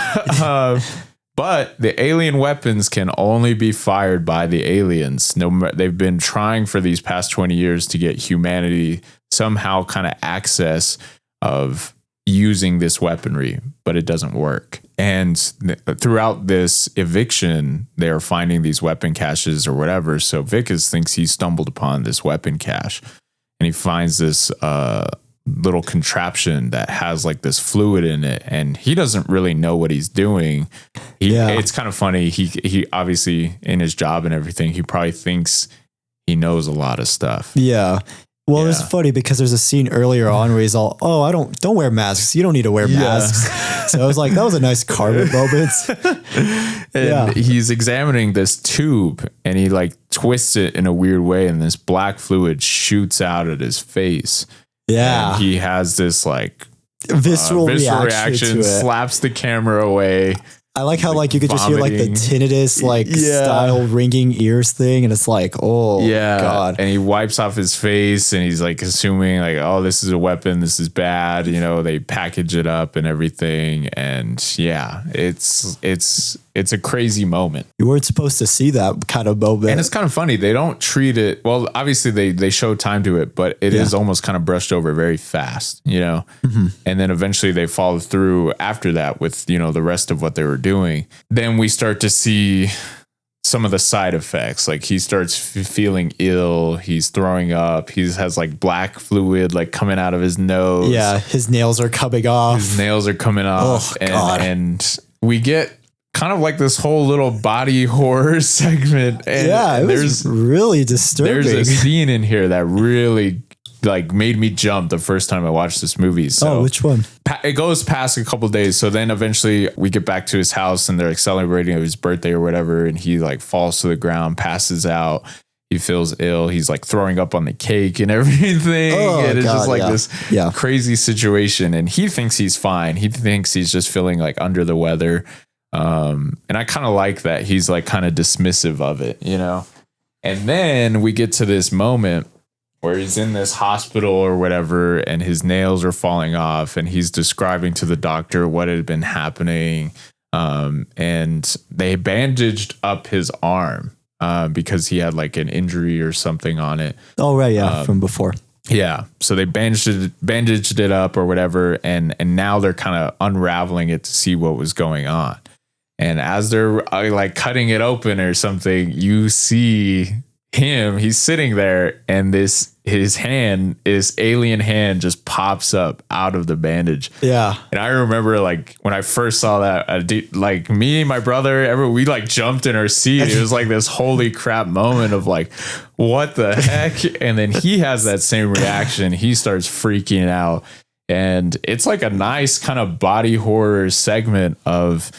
But the alien weapons can only be fired by the aliens. They've been trying for these past 20 years to get humanity somehow kind of access of using this weaponry, but it doesn't work. And throughout this eviction, they're finding these weapon caches or whatever. So Vicus thinks he stumbled upon this weapon cache, and he finds this little contraption that has like this fluid in it, and he doesn't really know what he's doing. It's kind of funny. He obviously, in his job and everything, he probably thinks he knows a lot of stuff. Yeah. Well, it's funny because there's a scene earlier on where he's all, don't wear masks. You don't need to wear masks. So I was like, that was a nice Carmen moment. And he's examining this tube, and he like twists it in a weird way, and this black fluid shoots out at his face. Yeah. And he has this like visceral reaction, slaps the camera away. I like how like you could just hear like the tinnitus like style ringing ears thing, and it's like, oh god. And he wipes off his face, and he's like assuming like, oh, this is a weapon, this is bad, they package it up and everything. And it's a crazy moment. You weren't supposed to see that kind of moment. And it's kind of funny. They don't treat it well. Obviously they show time to it, but it is almost kind of brushed over very fast, Mm-hmm. And then eventually they follow through after that with, the rest of what they were doing. Then we start to see some of the side effects. Like he starts feeling ill. He's throwing up. He has like black fluid like coming out of his nose. Yeah. His nails are coming off. Oh, God. And we get kind of like this whole little body horror segment. And it was really disturbing. There's a scene in here that really like made me jump the first time I watched this movie. So which one? It goes past a couple days. So then eventually we get back to his house, and they're like celebrating his birthday or whatever. And he like falls to the ground, passes out. He feels ill. He's like throwing up on the cake and everything. And it's just like this crazy situation. And he thinks he's fine. He thinks he's just feeling like under the weather. And I kind of like that. He's like kind of dismissive of it, And then we get to this moment where he's in this hospital or whatever, and his nails are falling off, and he's describing to the doctor what had been happening. And they bandaged up his arm because he had like an injury or something on it. Oh, right. Yeah. From before. Yeah. So they bandaged it up or whatever. And now they're kind of unraveling it to see what was going on. And as they're like cutting it open or something, you see him, he's sitting there, and his alien hand just pops up out of the bandage. Yeah. And I remember like when I first saw that, like me and my brother, we like jumped in our seat. It was like this holy crap moment of like, what the heck? And then he has that same reaction. He starts freaking out. And it's like a nice kind of body horror segment of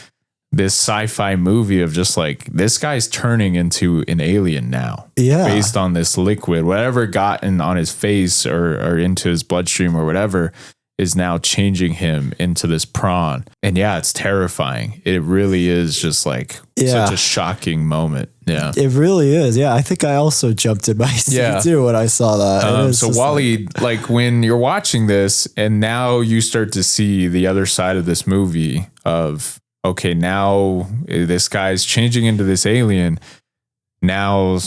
this sci-fi movie of just like, this guy's turning into an alien now. Yeah. Based on this liquid, whatever got on his face or into his bloodstream or whatever is now changing him into this prawn. And yeah, it's terrifying. It really is just like such a shocking moment. Yeah. It really is. Yeah. I think I also jumped in my seat too when I saw that. So Wallied, like when you're watching this and now you start to see the other side of this movie of, okay, now this guy's changing into this alien. Now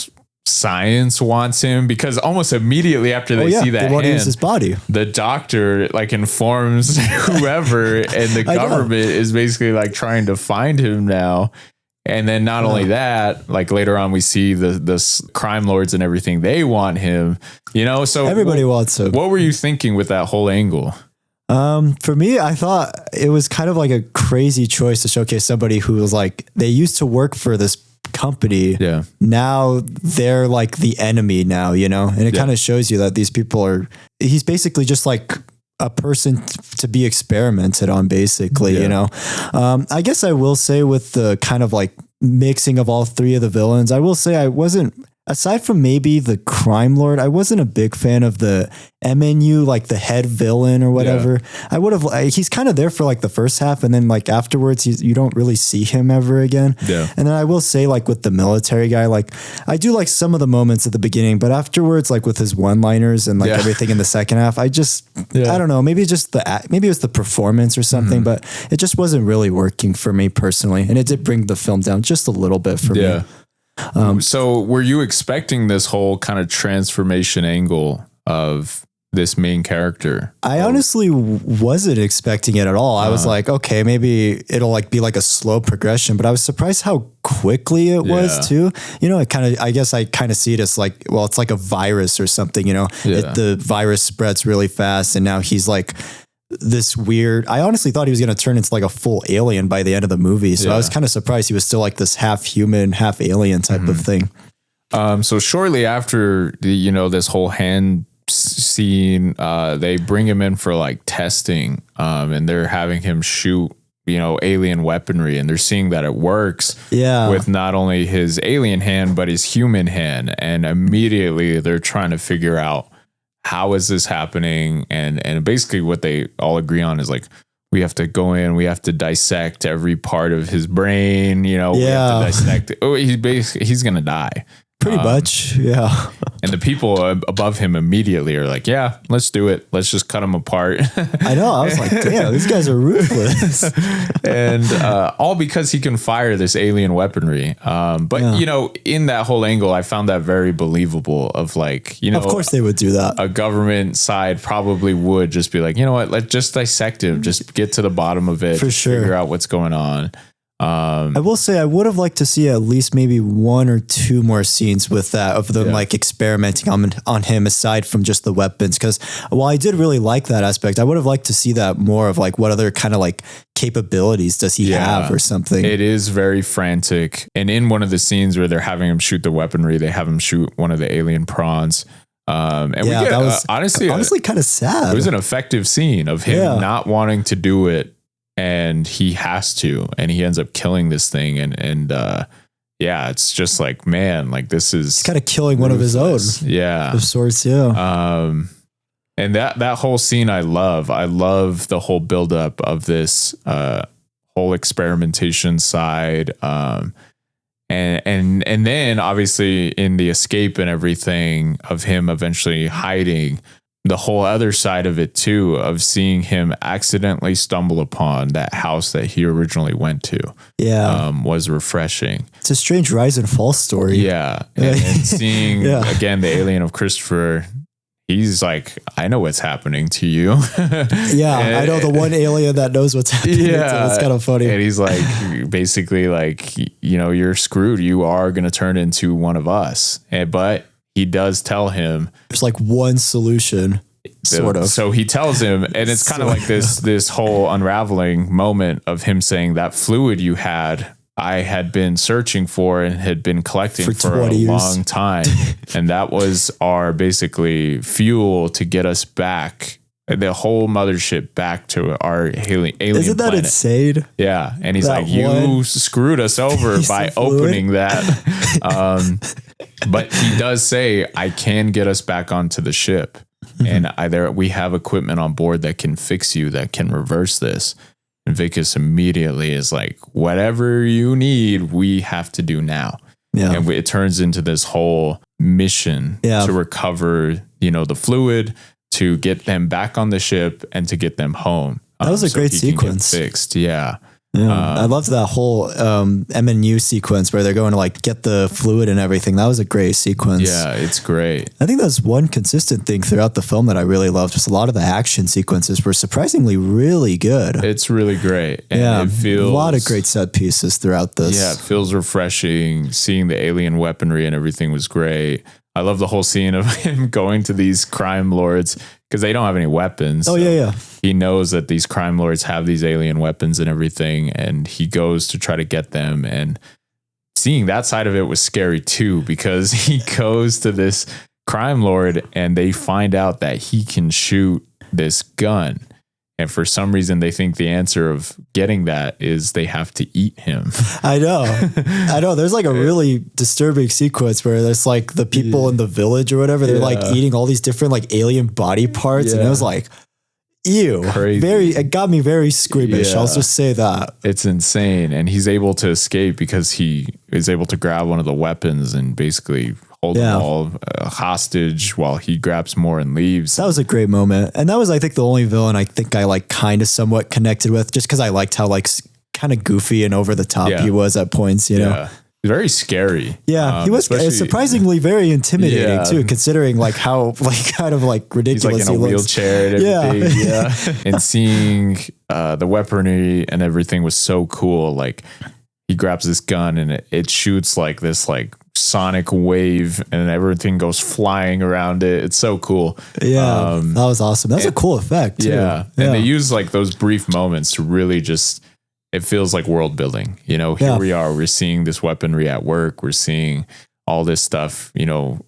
science wants him, because almost immediately after they see that they want to use hand, his body, the doctor like informs whoever, and the government is basically like trying to find him now. And then not only that, like later on we see the crime lords and everything, they want him, you know, so everybody wants him. What were you thinking with that whole angle? For me, I thought it was kind of like a crazy choice to showcase somebody who was like, they used to work for this company. Yeah. Now they're like the enemy now, you know, and it kind of shows you that these people he's basically just like a person to be experimented on, basically, you know. I guess I will say with the kind of like mixing of all three of the villains, I will say I wasn't, aside from maybe the crime lord, I wasn't a big fan of the MNU, like the head villain or whatever. I would have, he's kind of there for like the first half, and then like afterwards, you don't really see him ever again. Yeah. And then I will say, like with the military guy, like I do like some of the moments at the beginning, but afterwards, like with his one-liners and like everything in the second half, I just, I don't know, maybe just maybe it was the performance or something, but it just wasn't really working for me personally. And it did bring the film down just a little bit for me. So were you expecting this whole kind of transformation angle of this main character? I honestly wasn't expecting it at all. I was like, okay, maybe it'll like be like a slow progression, but I was surprised how quickly it was too. You know, I guess I kind of see it as like, well, it's like a virus or something, you know, the virus spreads really fast, and now he's like this weird, I honestly thought he was going to turn into like a full alien by the end of the movie. So I was kind of surprised he was still like this half human, half alien type of thing. So shortly after this whole hand scene, they bring him in for like testing, and they're having him shoot, alien weaponry, and they're seeing that it works with not only his alien hand, but his human hand. And immediately they're trying to figure out, how is this happening? And basically what they all agree on is like, we have to go in, we have to dissect every part of his brain, we have to dissect. He's going to die. Pretty much. Yeah. And the people above him immediately are like, yeah, let's do it. Let's just cut him apart. I know. I was like, damn, these guys are ruthless. And all because he can fire this alien weaponry. But in that whole angle, I found that very believable of like, of course they would do that. A government side probably would just be like, you know what, let's just dissect him. Just get to the bottom of it. For sure. Figure out what's going on. I will say I would have liked to see at least maybe one or two more scenes with that, of them like experimenting on him aside from just the weapons. Because while I did really like that aspect, I would have liked to see that more of like what other kind of like capabilities does he have or something. It is very frantic. And in one of the scenes where they're having him shoot the weaponry, they have him shoot one of the alien prawns. And we get, that was honestly kind of sad. It was an effective scene of him not wanting to do it. And he has to, and he ends up killing this thing. And it's just like, man, like this is he's kind of killing one of his own. Yeah. Of sorts. Yeah. And that whole scene, I love the whole buildup of this, whole experimentation side. And then obviously in the escape and everything of him eventually hiding, the whole other side of it too, of seeing him accidentally stumble upon that house that he originally went to, was refreshing. It's a strange rise and fall story. Yeah. And seeing again, the alien of Christopher, he's like, I know what's happening to you. Yeah, I know the one alien that knows what's happening. Yeah, it's kind of funny. And he's like, basically like, you're screwed. You are going to turn into one of us. But he does tell him there's like one solution, sort of. So he tells him, and it's kind of like this whole unraveling moment of him saying that fluid you had, I had been searching for and had been collecting for a long time. And that was our basically fuel to get us back, the whole mothership back to our alien Isn't that planet. Insane? Yeah. And he's that like, you screwed us over by opening that. But he does say, I can get us back onto the ship. And we have equipment on board that can fix you, that can reverse this. And Vicus immediately is like, whatever you need, we have to do now. Yeah. And it turns into this whole mission to recover, the fluid, to get them back on the ship and to get them home. That was a great sequence. Fixed. Yeah. Yeah, I loved that whole MNU sequence where they're going to like get the fluid and everything. That was a great sequence. Yeah, it's great. I think that's one consistent thing throughout the film that I really loved. Just a lot of the action sequences were surprisingly really good. It's really great. And it feels a lot of great set pieces throughout this. Yeah, it feels refreshing. Seeing the alien weaponry and everything was great. I love the whole scene of him going to these crime lords because they don't have any weapons. Oh, yeah. He knows that these crime lords have these alien weapons and everything, and he goes to try to get them. And seeing that side of it was scary too, because he goes to this crime lord and they find out that he can shoot this gun. And for some reason, they think the answer of getting that is they have to eat him. I know. There's like a really disturbing sequence where there's like the people in the village or whatever. They're like eating all these different like alien body parts. And it was like, ew. Crazy. It got me very squeamish. I'll just say that. It's insane. And he's able to escape because he is able to grab one of the weapons and basically hold them all hostage while he grabs more and leaves. That was a great moment. And that was, I think, the only villain I think I like kind of somewhat connected with, just because I liked how like kind of goofy and over the top he was at points, you know? Very scary. Yeah, he was surprisingly very intimidating too, considering like how like kind of like ridiculous he's like in a wheelchair and everything. Yeah. And seeing the weaponry and everything was so cool. Like he grabs this gun and it shoots like this like sonic wave and everything goes flying around it. It's so cool. Yeah, that was awesome. That was a cool effect too. Yeah. And they use like those brief moments to really just, it feels like world building. You know, here we are, we're seeing this weaponry at work. We're seeing all this stuff, you know,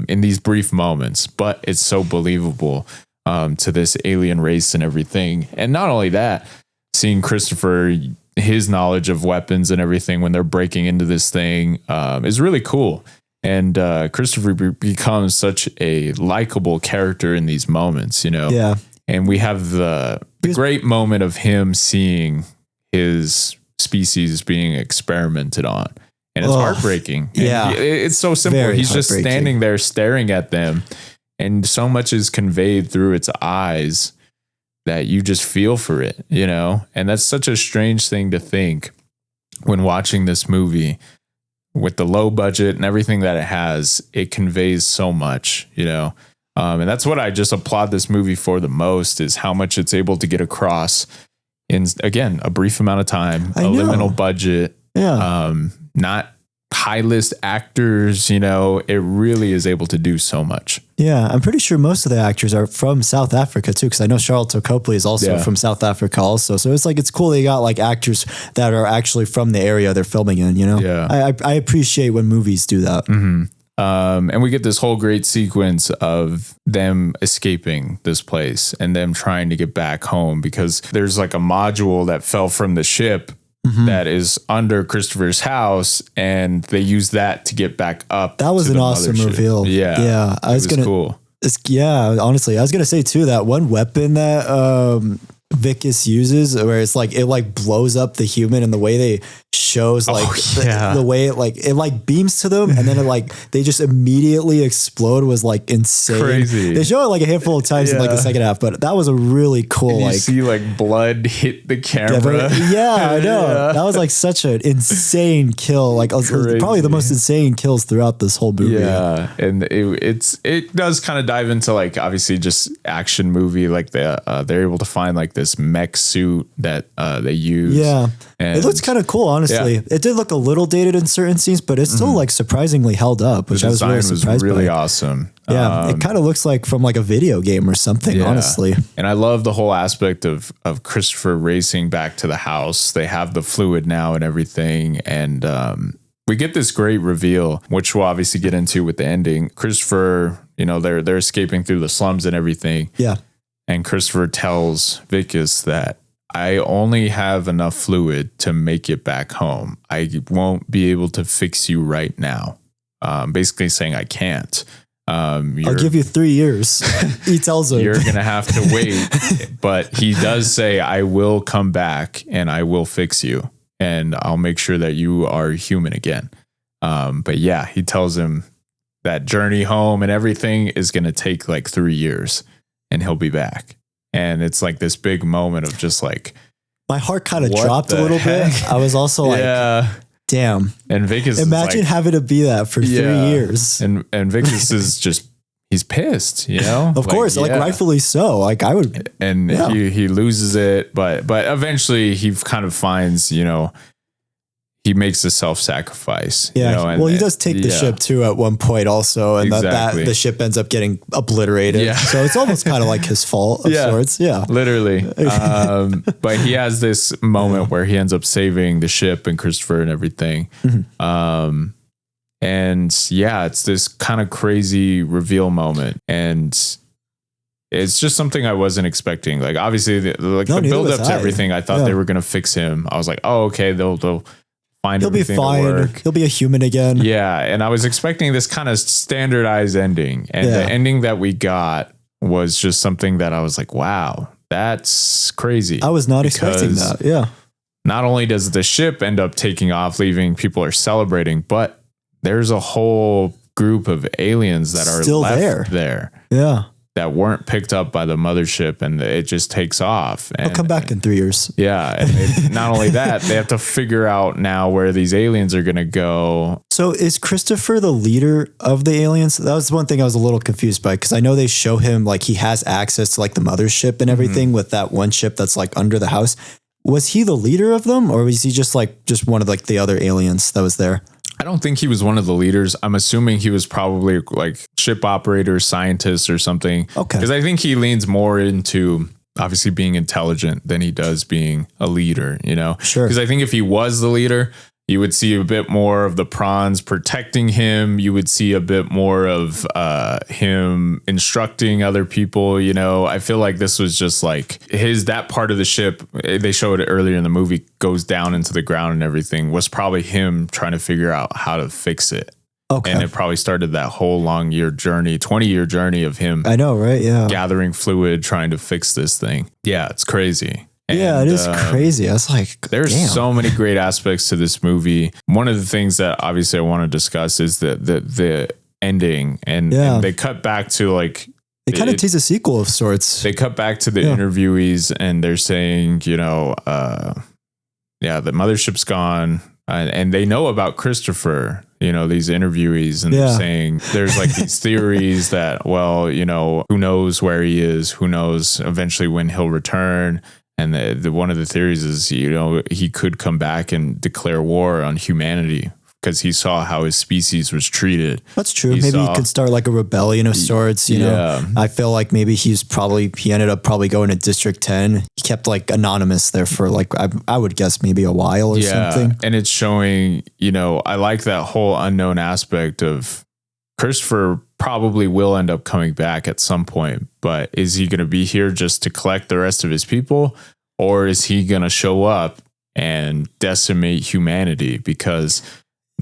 in these brief moments, but it's so believable to this alien race and everything. And not only that, seeing Christopher, his knowledge of weapons and everything when they're breaking into this thing is really cool. And Christopher becomes such a likable character in these moments, you know? Yeah. And we have the great moment of him seeing his species being experimented on. And it's heartbreaking. And it's so simple. Very He's just standing there staring at them. And so much is conveyed through its eyes that you just feel for it, you know? And that's such a strange thing to think when watching this movie. With the low budget and everything that it has, it conveys so much, you know? And that's what I just applaud this movie for the most, is how much it's able to get across in, again, a brief amount of time, a liminal budget, not high list actors, you know, it really is able to do so much. Yeah, I'm pretty sure most of the actors are from South Africa too, because I know Charlotte Copley is also from South Africa also. So it's like, it's cool they got like actors that are actually from the area they're filming in, you know? Yeah. I appreciate when movies do that. Mm-hmm. And we get this whole great sequence of them escaping this place and them trying to get back home, because there's like a module that fell from the ship that is under Christopher's house, and they use that to get back up. That was an awesome reveal. Yeah. I was gonna, cool. Honestly, I was gonna say too, that one weapon that Vicus uses, where it's like it like blows up the human, and the way they shows like the way it like beams to them, and then it like they just immediately explode was like insane. Crazy. They show it like a handful of times in like the second half, but that was a really cool. You like see like blood hit the camera. Yeah, I know. That was like such an insane kill. Like probably the most insane kills throughout this whole movie. Yeah, and it does kind of dive into like obviously just action movie. Like they're able to find like this mech suit that they use. Yeah, and it looks kind of cool. Honestly, it did look a little dated in certain scenes, but it's still like surprisingly held up, which I was really surprised by. Really awesome. Yeah, it kind of looks like from like a video game or something. Honestly, and I love the whole aspect of Christopher racing back to the house. They have the fluid now and everything, and we get this great reveal, which we'll obviously get into with the ending. Christopher, you know, they're escaping through the slums and everything. Yeah, and Christopher tells Vicus that I only have enough fluid to make it back home. I won't be able to fix you right now. Basically saying I can't. I'll give you 3 years. He tells him you're going to have to wait, but he does say, I will come back and I will fix you and I'll make sure that you are human again. But yeah, he tells him that journey home and everything is going to take like 3 years and he'll be back. And it's like this big moment of just like, my heart kind of dropped a little bit. I was also like, damn. And Vicus imagine like, having to be that for 3 years. And Vicus is just, he's pissed, you know? Of course, like rightfully so. Like I would. And he loses it, but eventually he kind of finds, you know, he makes a self-sacrifice. Yeah. You know, well, he does take the ship too at one point also. And that the ship ends up getting obliterated. Yeah. So it's almost kind of like his fault of sorts. Yeah. Literally. But he has this moment where he ends up saving the ship and Christopher and everything. Mm-hmm. And yeah, it's this kind of crazy reveal moment. And it's just something I wasn't expecting. Like obviously the build up to everything, I thought they were going to fix him. I was like, oh, okay, they'll he'll be fine. He'll be a human again. Yeah. And I was expecting this kind of standardized ending. And the ending that we got was just something that I was like, wow, that's crazy. I was not expecting that. Yeah. Not only does the ship end up taking off, leaving, people are celebrating, but there's a whole group of aliens that are still left there. Yeah. That weren't picked up by the mothership, and it just takes off. And I'll come back in 3 years. Yeah. And not only that, they have to figure out now where these aliens are going to go. So is Christopher the leader of the aliens? That was one thing I was a little confused by, because I know they show him like he has access to like the mothership and everything with that one ship that's like under the house. Was he the leader of them, or was he just one of like the other aliens that was there? I don't think he was one of the leaders. I'm assuming he was probably like ship operator, scientist or something. Okay. Because I think he leans more into obviously being intelligent than he does being a leader, you know? Sure. Because I think if he was the leader, you would see a bit more of the prawns protecting him. You would see a bit more of him instructing other people. You know, I feel like this was just like that part of the ship. They showed it earlier in the movie, goes down into the ground and everything, was probably him trying to figure out how to fix it. Okay. And it probably started that whole 20-year journey of him. I know, right? Yeah. Gathering fluid, trying to fix this thing. Yeah, it's crazy. Yeah, it is crazy. I was like, there's so many great aspects to this movie. One of the things that obviously I want to discuss is the ending, and they cut back to like they kind of tease a sequel of sorts. They cut back to the interviewees, and they're saying, you know, the mothership's gone, and they know about Christopher. You know, these interviewees, and they're saying there's like these theories that, well, you know, who knows where he is? Who knows eventually when he'll return? And the one of the theories is, you know, he could come back and declare war on humanity because he saw how his species was treated. That's true. Maybe he could start like a rebellion of sorts. You know, I feel like maybe he ended up probably going to District 10. He kept like anonymous there for like, I would guess maybe a while or something. And it's showing, you know, I like that whole unknown aspect of Christopher probably will end up coming back at some point, but is he going to be here just to collect the rest of his people, or is he going to show up and decimate humanity? Because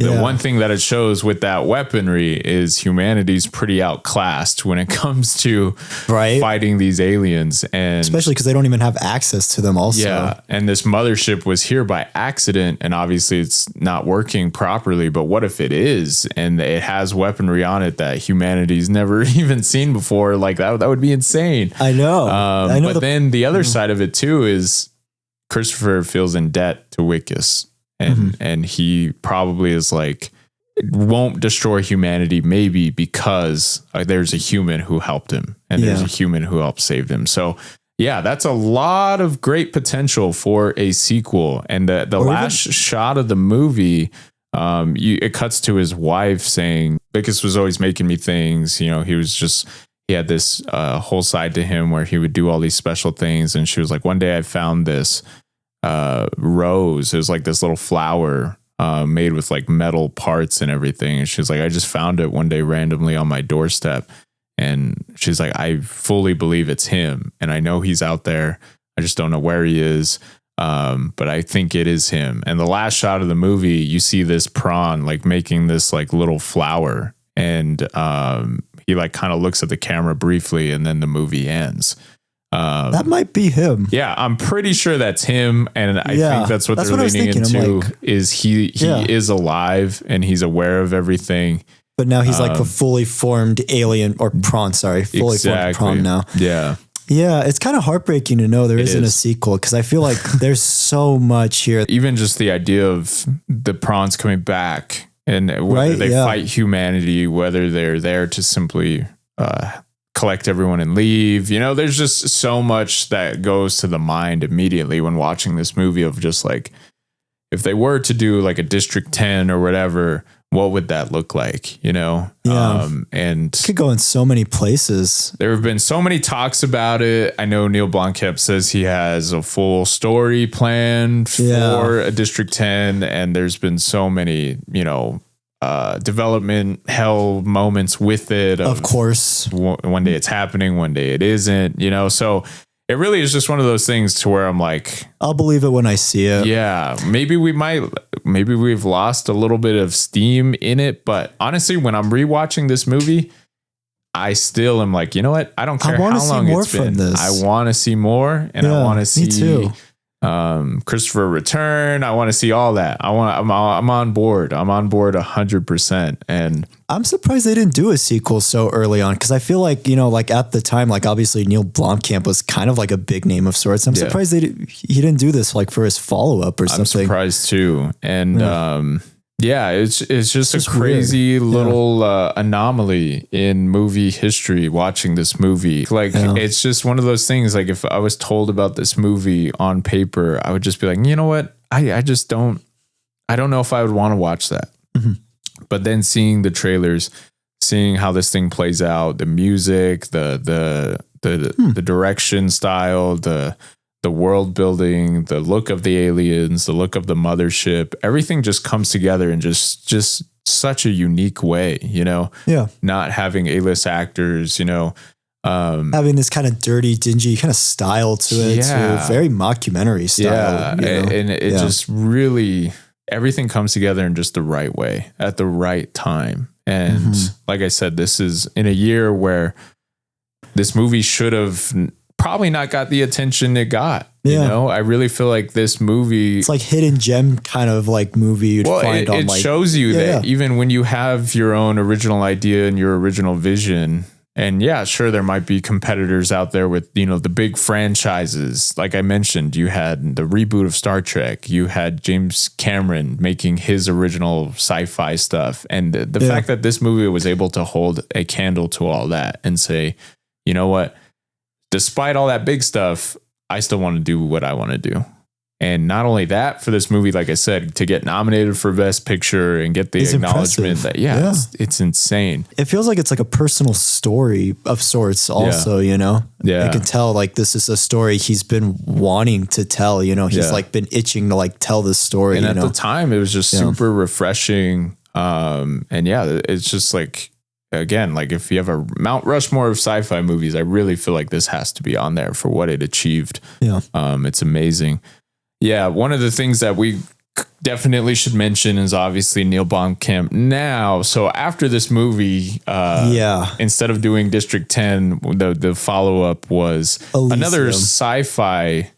the one thing that it shows with that weaponry is humanity's pretty outclassed when it comes to fighting these aliens, and especially because they don't even have access to them also. Yeah. And this mothership was here by accident, and obviously it's not working properly, but what if it is, and it has weaponry on it that humanity's never even seen before? Like that would be insane. I know. But then the other side of it too is Christopher feels in debt to Wickus. And he probably is like, won't destroy humanity, maybe because there's a human who helped him, and there's a human who helped save him. So yeah, that's a lot of great potential for a sequel. And the last shot of the movie, it cuts to his wife saying, Wickus was always making me things. You know, he had this whole side to him where he would do all these special things. And she was like, one day I found this rose. It was like this little flower made with like metal parts and everything. And she's like, I just found it one day randomly on my doorstep. And she's like, I fully believe it's him. And I know he's out there. I just don't know where he is. But I think it is him. And the last shot of the movie, you see this prawn like making this like little flower. And he like kind of looks at the camera briefly, and then the movie ends. That might be him. Yeah, I'm pretty sure that's him, and I think that's what they're leaning into. Like, is he is alive and he's aware of everything, but now he's like a fully formed alien or prawn. Sorry, fully formed prawn now. Yeah, it's kind of heartbreaking to know there isn't a sequel, because I feel like there's so much here. Even just the idea of the prawns coming back, and whether they fight humanity, whether they're there to simply collect everyone and leave. You know, there's just so much that goes to the mind immediately when watching this movie of just like, if they were to do like a District 10 or whatever, what would that look like? You know? And it could go in so many places. There have been so many talks about it. I know Neill Blomkamp says he has a full story planned for a District 10, and there's been so many, you know, development hell moments with it. Of course. One day it's happening, one day it isn't, you know? So it really is just one of those things to where I'm like, I'll believe it when I see it. Yeah. Maybe we've lost a little bit of steam in it, but honestly, when I'm rewatching this movie, I still am like, you know what? I don't care how long it's been. I want to see more, and I want to see Christopher return. I want to see all that. I'm on board. I'm on board 100%. And I'm surprised they didn't do a sequel so early on, because I feel like, you know, like at the time, like obviously Neill Blomkamp was kind of like a big name of sorts. I'm surprised he didn't do this like for his follow-up or something. I'm surprised too. And it's just a crazy little anomaly in movie history watching this movie. Like, it's just one of those things. Like, if I was told about this movie on paper, I would just be like, you know what? I don't know if I would want to watch that. Mm-hmm. But then seeing the trailers, seeing how this thing plays out, the music, the direction style, the world building, the look of the aliens, the look of the mothership, everything just comes together in just such a unique way, you know? Yeah. Not having A-list actors, you know, having this kind of dirty, dingy kind of style to it, too. Very mockumentary style. Yeah. You know? And it just really, everything comes together in just the right way at the right time. And like I said, this is in a year where this movie should have probably not got the attention it got. You know, I really feel like this movie, it's like hidden gem kind of like movie you'd find on it shows you that even when you have your own original idea and your original vision, and sure, there might be competitors out there with, you know, the big franchises. Like I mentioned, you had the reboot of Star Trek, you had James Cameron making his original sci-fi stuff. And the fact that this movie was able to hold a candle to all that and say, you know what, despite all that big stuff, I still want to do what I want to do. And not only that, for this movie, like I said, to get nominated for Best Picture and get the acknowledgement that, it's insane. It feels like it's like a personal story of sorts also, you know? Yeah. I can tell like this is a story he's been wanting to tell, you know? He's like been itching to like tell this story. And at the time, it was just super refreshing. And it's just like, again, like if you have a Mount Rushmore of sci-fi movies, I really feel like this has to be on there for what it achieved. Yeah. It's amazing. Yeah. One of the things that we definitely should mention is obviously Neill Blomkamp now. So after this movie, instead of doing District 10, the follow-up was another sci-fi.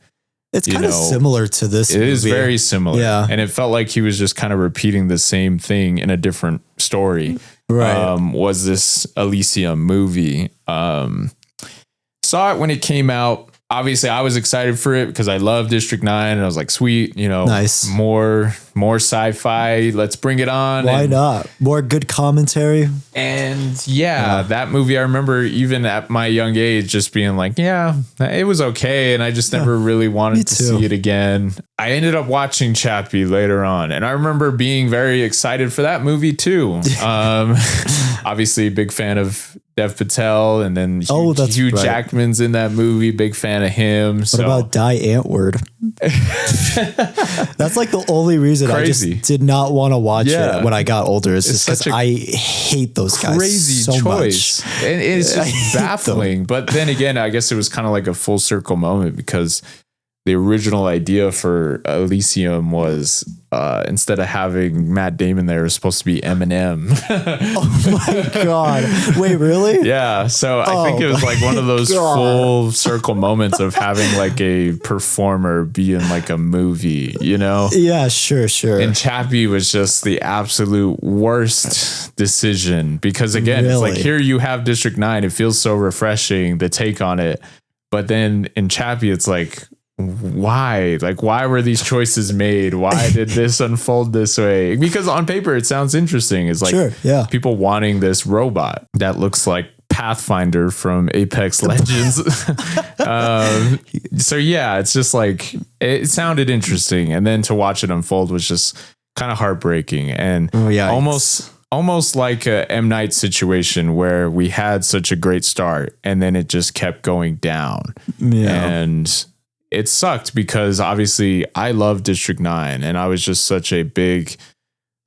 It's kind of similar to this movie. It is very similar. Yeah. And it felt like he was just kind of repeating the same thing in a different story. Right. Was this Elysium movie. Saw it when it came out. Obviously, I was excited for it because I love District 9. And I was like, sweet, nice. More sci-fi. Let's bring it on. Why not? More good commentary. And that movie, I remember even at my young age just being like, yeah, it was okay. And I just never really wanted to see it again. I ended up watching Chappie later on. And I remember being very excited for that movie too. Obviously, big fan of Dev Patel, and then Hugh Jackman's in that movie. Big fan of him. What about Die Antwoord? That's like the only reason I just did not want to watch it when I got older. It's just because I hate those guys so much. And it's just baffling. But then again, I guess it was kind of like a full circle moment because the original idea for Elysium was instead of having Matt Damon there, it was supposed to be Eminem. Oh my God. Wait, really? Yeah. So I think it was like one of those full circle moments of having like a performer be in like a movie, Yeah, sure. And Chappie was just the absolute worst decision because again, it's like here you have District 9. It feels so refreshing, the take on it. But then in Chappie, it's like, why were these choices made? Why did this unfold this way? Because on paper it sounds interesting. It's like people wanting this robot that looks like Pathfinder from Apex Legends. So it's just like it sounded interesting, and then to watch it unfold was just kind of heartbreaking and almost like a M. Night situation where we had such a great start and then it just kept going down. And it sucked because obviously I love District 9 and I was just such a big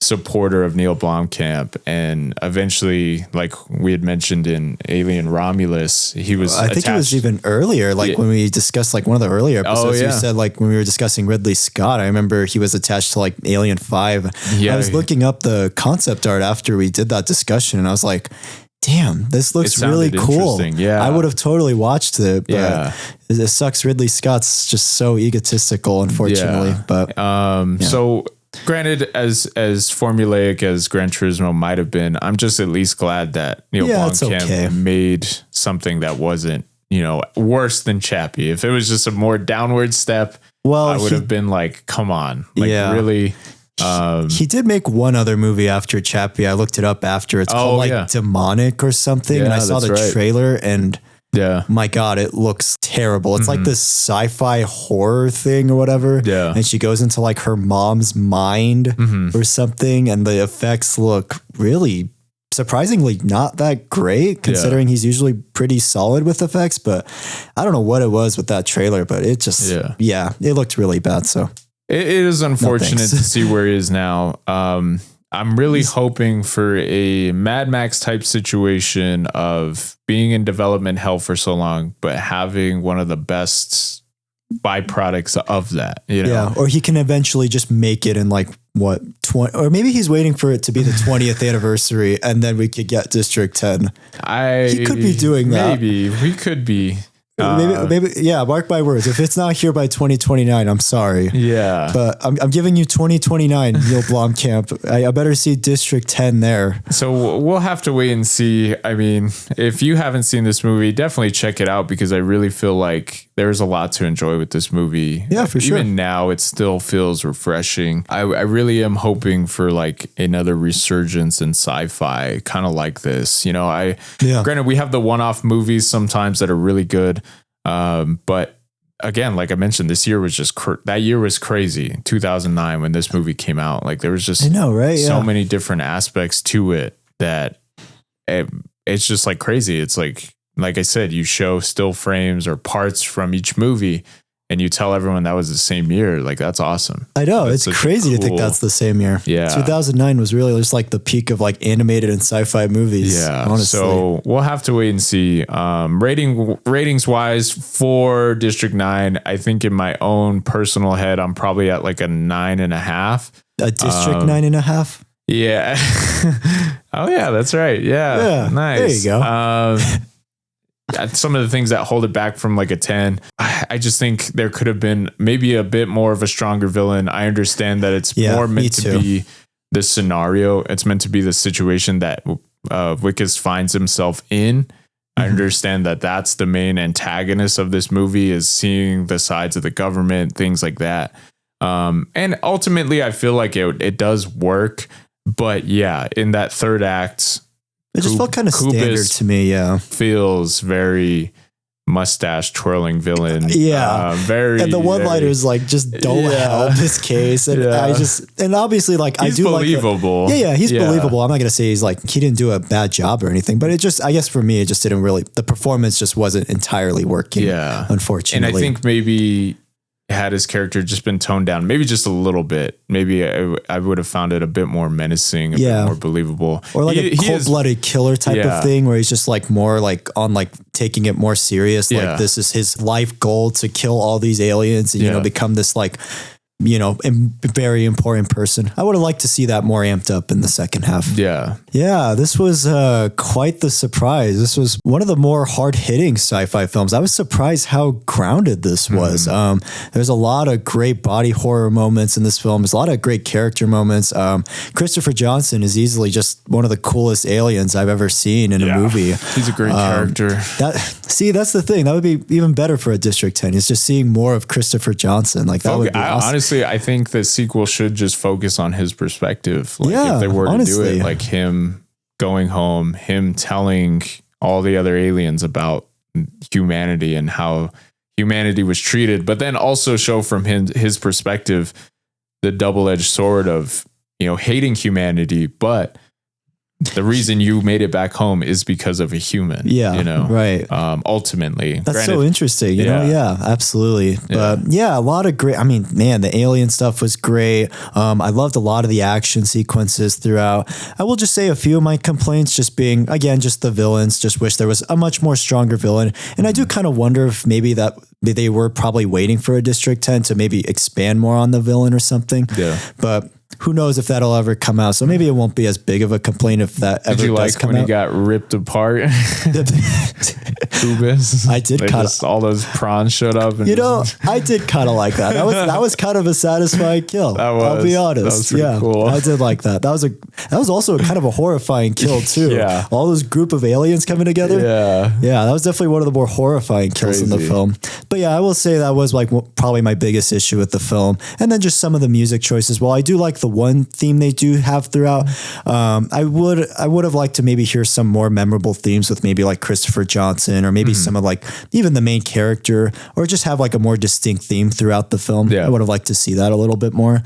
supporter of Neill Blomkamp. And eventually, like we had mentioned in Alien Romulus, he was I think it was even earlier, when we discussed like one of the earlier episodes, you said like when we were discussing Ridley Scott, I remember he was attached to like Alien 5. I was looking up the concept art after we did that discussion and I was like, damn, this looks really cool. Yeah. I would have totally watched it, but it sucks. Ridley Scott's just so egotistical, unfortunately. But so granted, as formulaic as Gran Turismo might have been, I'm just at least glad that Neill Blomkamp made something that wasn't, worse than Chappie. If it was just a more downward step, I would have been like, come on, really. He did make one other movie after Chappie. I looked it up after. It's called Demonic or something. And I saw the trailer and my God, it looks terrible. It's like this sci-fi horror thing or whatever. Yeah. And she goes into like her mom's mind or something. And the effects look really surprisingly not that great considering he's usually pretty solid with effects. But I don't know what it was with that trailer, but it just, it looked really bad. So. It is unfortunate to see where he is now. I'm really hoping for a Mad Max type situation of being in development hell for so long, but having one of the best byproducts of that, Yeah, or he can eventually just make it in like what 20, or maybe he's waiting for it to be the 20th anniversary, and then we could get District 10. He could be doing that. Maybe we could be. Maybe, mark my words. If it's not here by 2029, I'm sorry. Yeah. But I'm giving you 2029, Neill Blomkamp. I better see District 10 there. So we'll have to wait and see. I mean, if you haven't seen this movie, definitely check it out because I really feel like there's a lot to enjoy with this movie. Yeah, for sure. Even now, it still feels refreshing. I really am hoping for like another resurgence in sci-fi, kind of like this. Granted, we have the one-off movies sometimes that are really good. But again, like I mentioned, this year was just that year was crazy. 2009 when this movie came out, like there was just so many different aspects to it that it's just like crazy. It's like I said, you show still frames or parts from each movie and you tell everyone that was the same year, like that's awesome. I know, That's it's such a crazy to think cool- that's the same year. Yeah. 2009 was really just like the peak of like animated and sci-fi movies. Yeah. honestly. So we'll have to wait and see. Ratings wise for District 9, I think in my own personal head, I'm probably at like a 9.5. A District 9.5. Yeah. Oh yeah, that's right. Yeah. Nice. There you go. Some of the things that hold it back from like a 10, I just think there could have been maybe a bit more of a stronger villain. I understand that it's more meant to be the scenario. It's meant to be the situation that Wickes finds himself in. I understand that that's the main antagonist of this movie, is seeing the sides of the government, things like that. And ultimately I feel like it does work, but yeah, in that third act, it just felt kind of standard to me. Yeah. Feels very mustache twirling villain. Yeah. And the one-liner is like, just don't help this case. And and obviously like, he's I do believable. Like he's believable. I'm not going to say he's like, he didn't do a bad job or anything, but it just, I guess for me, it just didn't really, the performance just wasn't entirely working. Yeah. Unfortunately. And I think maybe had his character just been toned down, maybe just a little bit, maybe I would have found it a bit more menacing, a bit more believable, or like a cold-blooded killer type of thing, where he's just like more like on like taking it more serious. Like this is his life goal, to kill all these aliens and, you know, become this like, you know, very important person. I would have liked to see that more amped up in the second half. Yeah. This was quite the surprise. This was one of the more hard-hitting sci-fi films. I was surprised how grounded this was. There's a lot of great body horror moments in this film. There's a lot of great character moments. Christopher Johnson is easily just one of the coolest aliens I've ever seen in a movie. He's a great character. That's the thing. That would be even better for a District 10. It's just seeing more of Christopher Johnson. Like that would be awesome. Honestly, I think the sequel should just focus on his perspective. Like if they were to do it, like him going home, him telling all the other aliens about humanity and how humanity was treated, but then also show from his perspective the double-edged sword of, you know, hating humanity, but the reason you made it back home is because of a human. Yeah. You know, right. Ultimately. That's so interesting. You know? Yeah, absolutely. But a lot of great, I mean, man, the alien stuff was great. I loved a lot of the action sequences throughout. I will just say a few of my complaints just being, again, just the villains, just wish there was a much more stronger villain. And I do kind of wonder if maybe that they were probably waiting for a District 10 to maybe expand more on the villain or something. Yeah. But who knows if that'll ever come out. So maybe it won't be as big of a complaint if that ever does come out. Did you like when he got ripped apart? Kubis. I did kind of. All those prawns showed up. And I did kind of like that. That was kind of a satisfying kill. I'll be honest. That was pretty cool. I did like that. That was also kind of a horrifying kill too. Yeah. All those group of aliens coming together. Yeah. Yeah. That was definitely one of the more horrifying kills in the film. But yeah, I will say that was like probably my biggest issue with the film. And then just some of the music choices. Well, I do like the one theme they do have throughout. I would have liked to maybe hear some more memorable themes with maybe like Christopher Johnson, or maybe some of like even the main character, or just have like a more distinct theme throughout the film. I would have liked to see that a little bit more.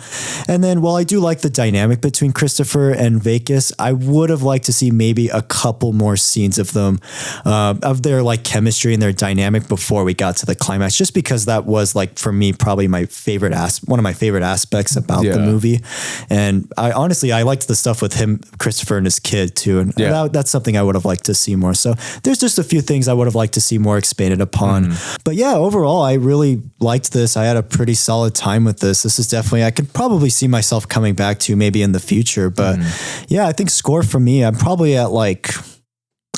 And then while I do like the dynamic between Christopher and Wickes, I would have liked to see maybe a couple more scenes of them, of their like chemistry and their dynamic before we got to the climax, just because that was like, for me, probably my favorite one of my favorite aspects about the movie. And I honestly liked the stuff with him, Christopher, and his kid too. And that's something I would have liked to see more. So there's just a few things I would have liked to see more expanded upon. But yeah, overall, I really liked this. I had a pretty solid time with this. This is definitely, I could probably see myself coming back to maybe in the future. But yeah, I think score for me, I'm probably at like,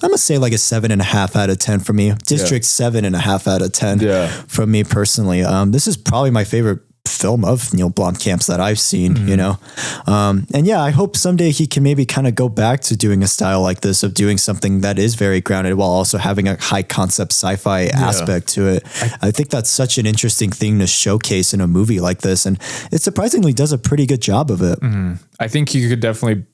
I'm going to say like a 7.5 out of 10 for me. District 7.5 out of 10 from me personally. This is probably my favorite film of Neill Blomkamp's that I've seen, you know? And yeah, I hope someday he can maybe kind of go back to doing a style like this, of doing something that is very grounded while also having a high concept sci-fi aspect to it. I think that's such an interesting thing to showcase in a movie like this. And it surprisingly does a pretty good job of it. I think you could definitely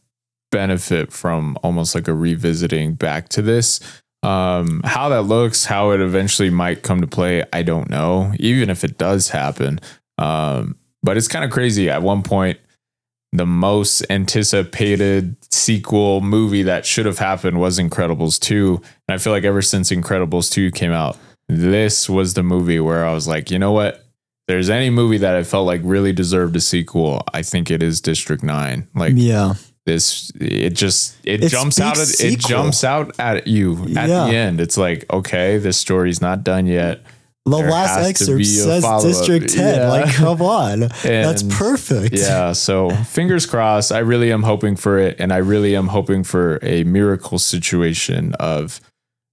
benefit from almost like a revisiting back to this. How that looks, how it eventually might come to play, I don't know, even if it does happen. But it's kind of crazy. At one point, the most anticipated sequel movie that should have happened was Incredibles 2. And I feel like ever since Incredibles 2 came out, this was the movie where I was like, you know what? there's any movie that I felt like really deserved a sequel, I think it is District 9. Like, yeah. It jumps out at you at the end. It's like, okay, this story's not done yet. The last excerpt says District 10. Like, come on. That's perfect. Yeah. So fingers crossed. I really am hoping for it. And I really am hoping for a miracle situation of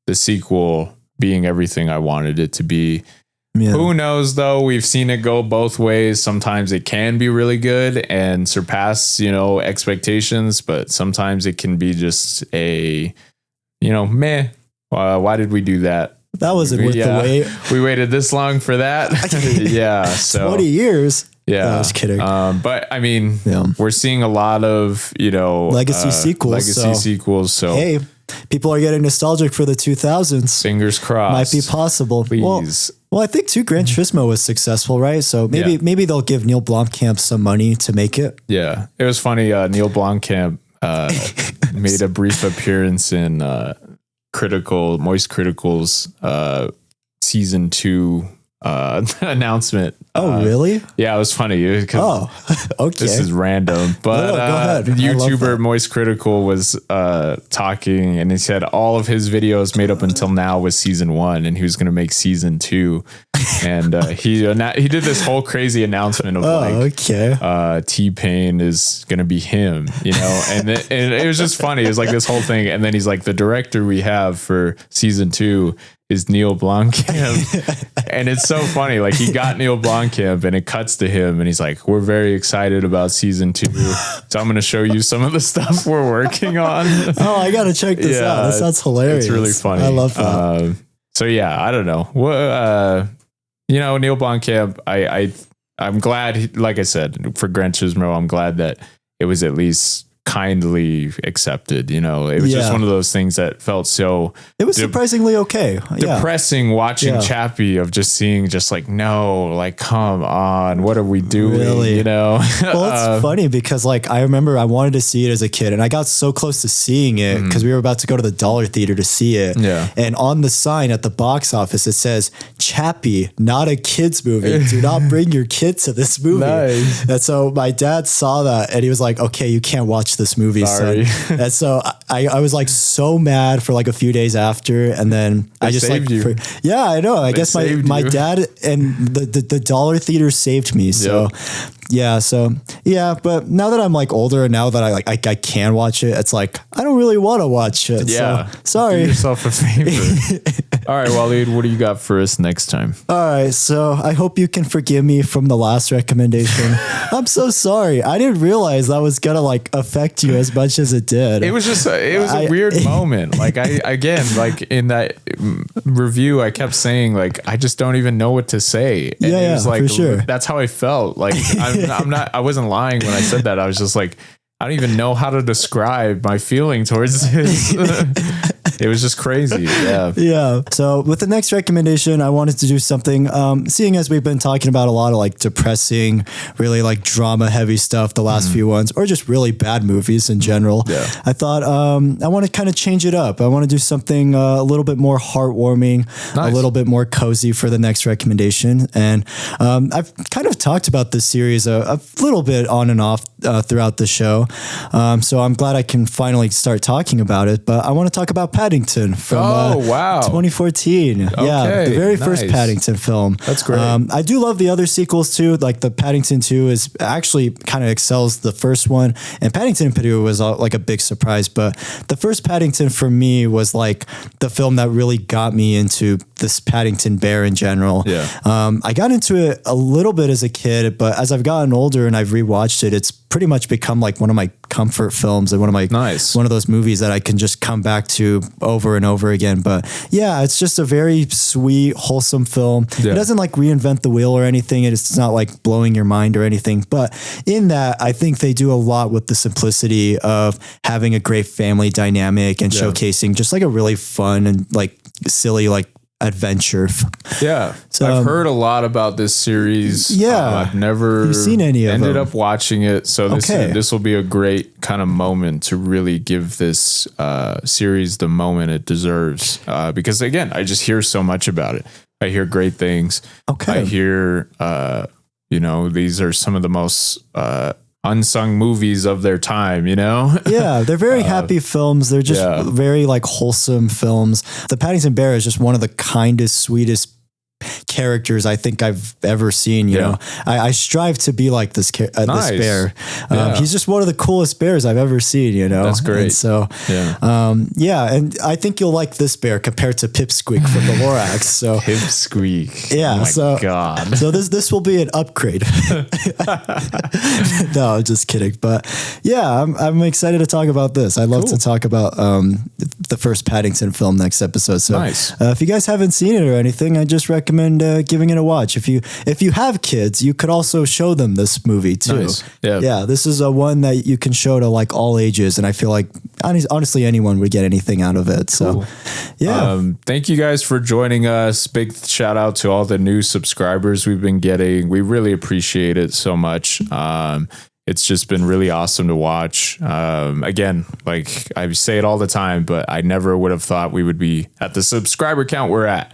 the sequel being everything I wanted it to be. Yeah. Who knows though? We've seen it go both ways. Sometimes it can be really good and surpass, expectations, but sometimes it can be just a, meh. Why did we do that? That wasn't worth the wait. We waited this long for that. Yeah. So 20 years. Yeah. No, I was kidding. But I mean, we're seeing a lot of, legacy sequels. So hey, people are getting nostalgic for the 2000s. Fingers crossed. Might be possible. Please. Well, I think Gran Turismo was successful, right? So maybe they'll give Neill Blomkamp some money to make it. Yeah. It was funny. Neill Blomkamp made a brief appearance in Moist Critical's season 2 announcement. Oh, really? Yeah, it was funny. Okay. This is random, but go ahead. YouTuber Moist Critical was talking, and he said all of his videos made up until now was season 1, and he was going to make season 2. And he did this whole crazy announcement of T-Pain is going to be him, and it was just funny. It was like this whole thing, and then he's like, the director we have for season 2 is Neill Blomkamp. And it's so funny. Like, he got Neill Blomkamp and it cuts to him and he's like, we're very excited about season 2. So I'm going to show you some of the stuff we're working on. Oh, I got to check this out. That sounds hilarious. It's really funny. I love that. So yeah, I don't know. Neill Blomkamp, I'm glad, like I said, for Gran Turismo, I'm glad that it was at least kindly accepted. It was just one of those things that felt so, it was surprisingly okay. Depressing watching Chappie, of just seeing just like, no, like, come on, what are we doing? Really? Well, it's funny because like, I remember I wanted to see it as a kid and I got so close to seeing it because we were about to go to the dollar theater to see it. Yeah. And on the sign at the box office, it says Chappie, not a kid's movie. Do not bring your kid to this movie. Nice. And so my dad saw that and he was like, okay, you can't watch this movie. Sorry. Son. And so I was like so mad for like a few days after, and then I just saved you. I know. I guess my dad and the dollar theater saved me. So but now that I'm like older and now that I can watch it, it's like I don't really want to watch it. Yeah. So, sorry. Do yourself a favor. All right, Wallied, what do you got for us next time? All right, so I hope you can forgive me from the last recommendation. I'm so sorry. I didn't realize that was gonna like affect you as much as it did. It was just a weird moment. Like like in that review, I kept saying like I just don't even know what to say. And it was like, for sure. That's how I felt. Like I wasn't lying when I said that. I was just like, I don't even know how to describe my feeling towards this. It was just crazy. Yeah. Yeah. So with the next recommendation, I wanted to do something, seeing as we've been talking about a lot of like depressing, really like drama heavy stuff, the last few ones, or just really bad movies in general. Yeah. I thought, I want to kind of change it up. I want to do something a little bit more heartwarming, a little bit more cozy for the next recommendation. And I've kind of talked about this series a little bit on and off throughout the show. So I'm glad I can finally start talking about it, but I want to talk about Paddington from 2014. Yeah, the very first Paddington film. That's great. I do love the other sequels too. Like the Paddington 2 is actually kind of excels the first one, and Paddington in particular was like a big surprise. But the first Paddington for me was like the film that really got me into this Paddington Bear in general. Yeah. I got into it a little bit as a kid, but as I've gotten older and I've rewatched it, it's pretty much become like one of my comfort films and one of those movies that I can just come back to over and over again. But yeah, it's just a very sweet, wholesome film. Yeah. It doesn't like reinvent the wheel or anything. It's not like blowing your mind or anything. But in that, I think they do a lot with the simplicity of having a great family dynamic and showcasing just like a really fun and like silly, like adventure. Yeah. So I've heard a lot about this series. Yeah. I've never seen any of them. Ended up watching it. So this will be a great kind of moment to really give this series the moment it deserves. Because again, I just hear so much about it. I hear great things. Okay. I hear, these are some of the most unsung movies of their time, Yeah, they're very happy films. They're just very like wholesome films. The Paddington Bear is just one of the kindest, sweetest characters I think I've ever seen. You know, I strive to be like this this bear. He's just one of the coolest bears I've ever seen. That's great. And so and I think you'll like this bear compared to Pipsqueak from the Lorax. So Pipsqueak, God. So this will be an upgrade. No, just kidding. But yeah, I'm excited to talk about this. I'd love to talk about the first Paddington film next episode. So if you guys haven't seen it or anything, I just recommend giving it a watch. If you have kids, you could also show them this movie too. Nice. Yeah, this is a one that you can show to like all ages, and I feel like honestly anyone would get anything out of it. So thank you guys for joining us. Big shout out to all the new subscribers we've been getting. We really appreciate it so much. It's just been really awesome to watch. Again, like I say it all the time, but I never would have thought we would be at the subscriber count we're at.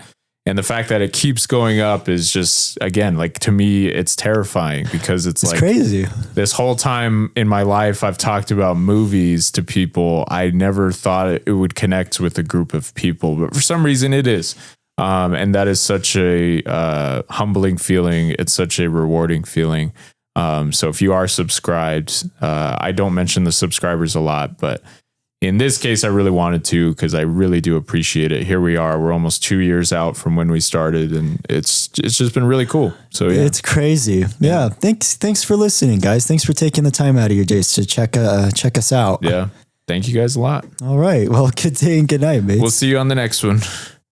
And the fact that it keeps going up is just, again, like to me, it's terrifying because it's like crazy. This whole time in my life, I've talked about movies to people. I never thought it would connect with a group of people, but for some reason it is. And that is such a humbling feeling. It's such a rewarding feeling. So if you are subscribed, I don't mention the subscribers a lot, but in this case, I really wanted to because I really do appreciate it. Here we are. We're almost 2 years out from when we started, and it's just been really cool. So yeah, it's crazy. Yeah. Thanks for listening, guys. Thanks for taking the time out of your days to check us out. Yeah. Thank you guys a lot. All right. Well, good day and good night, mates. We'll see you on the next one.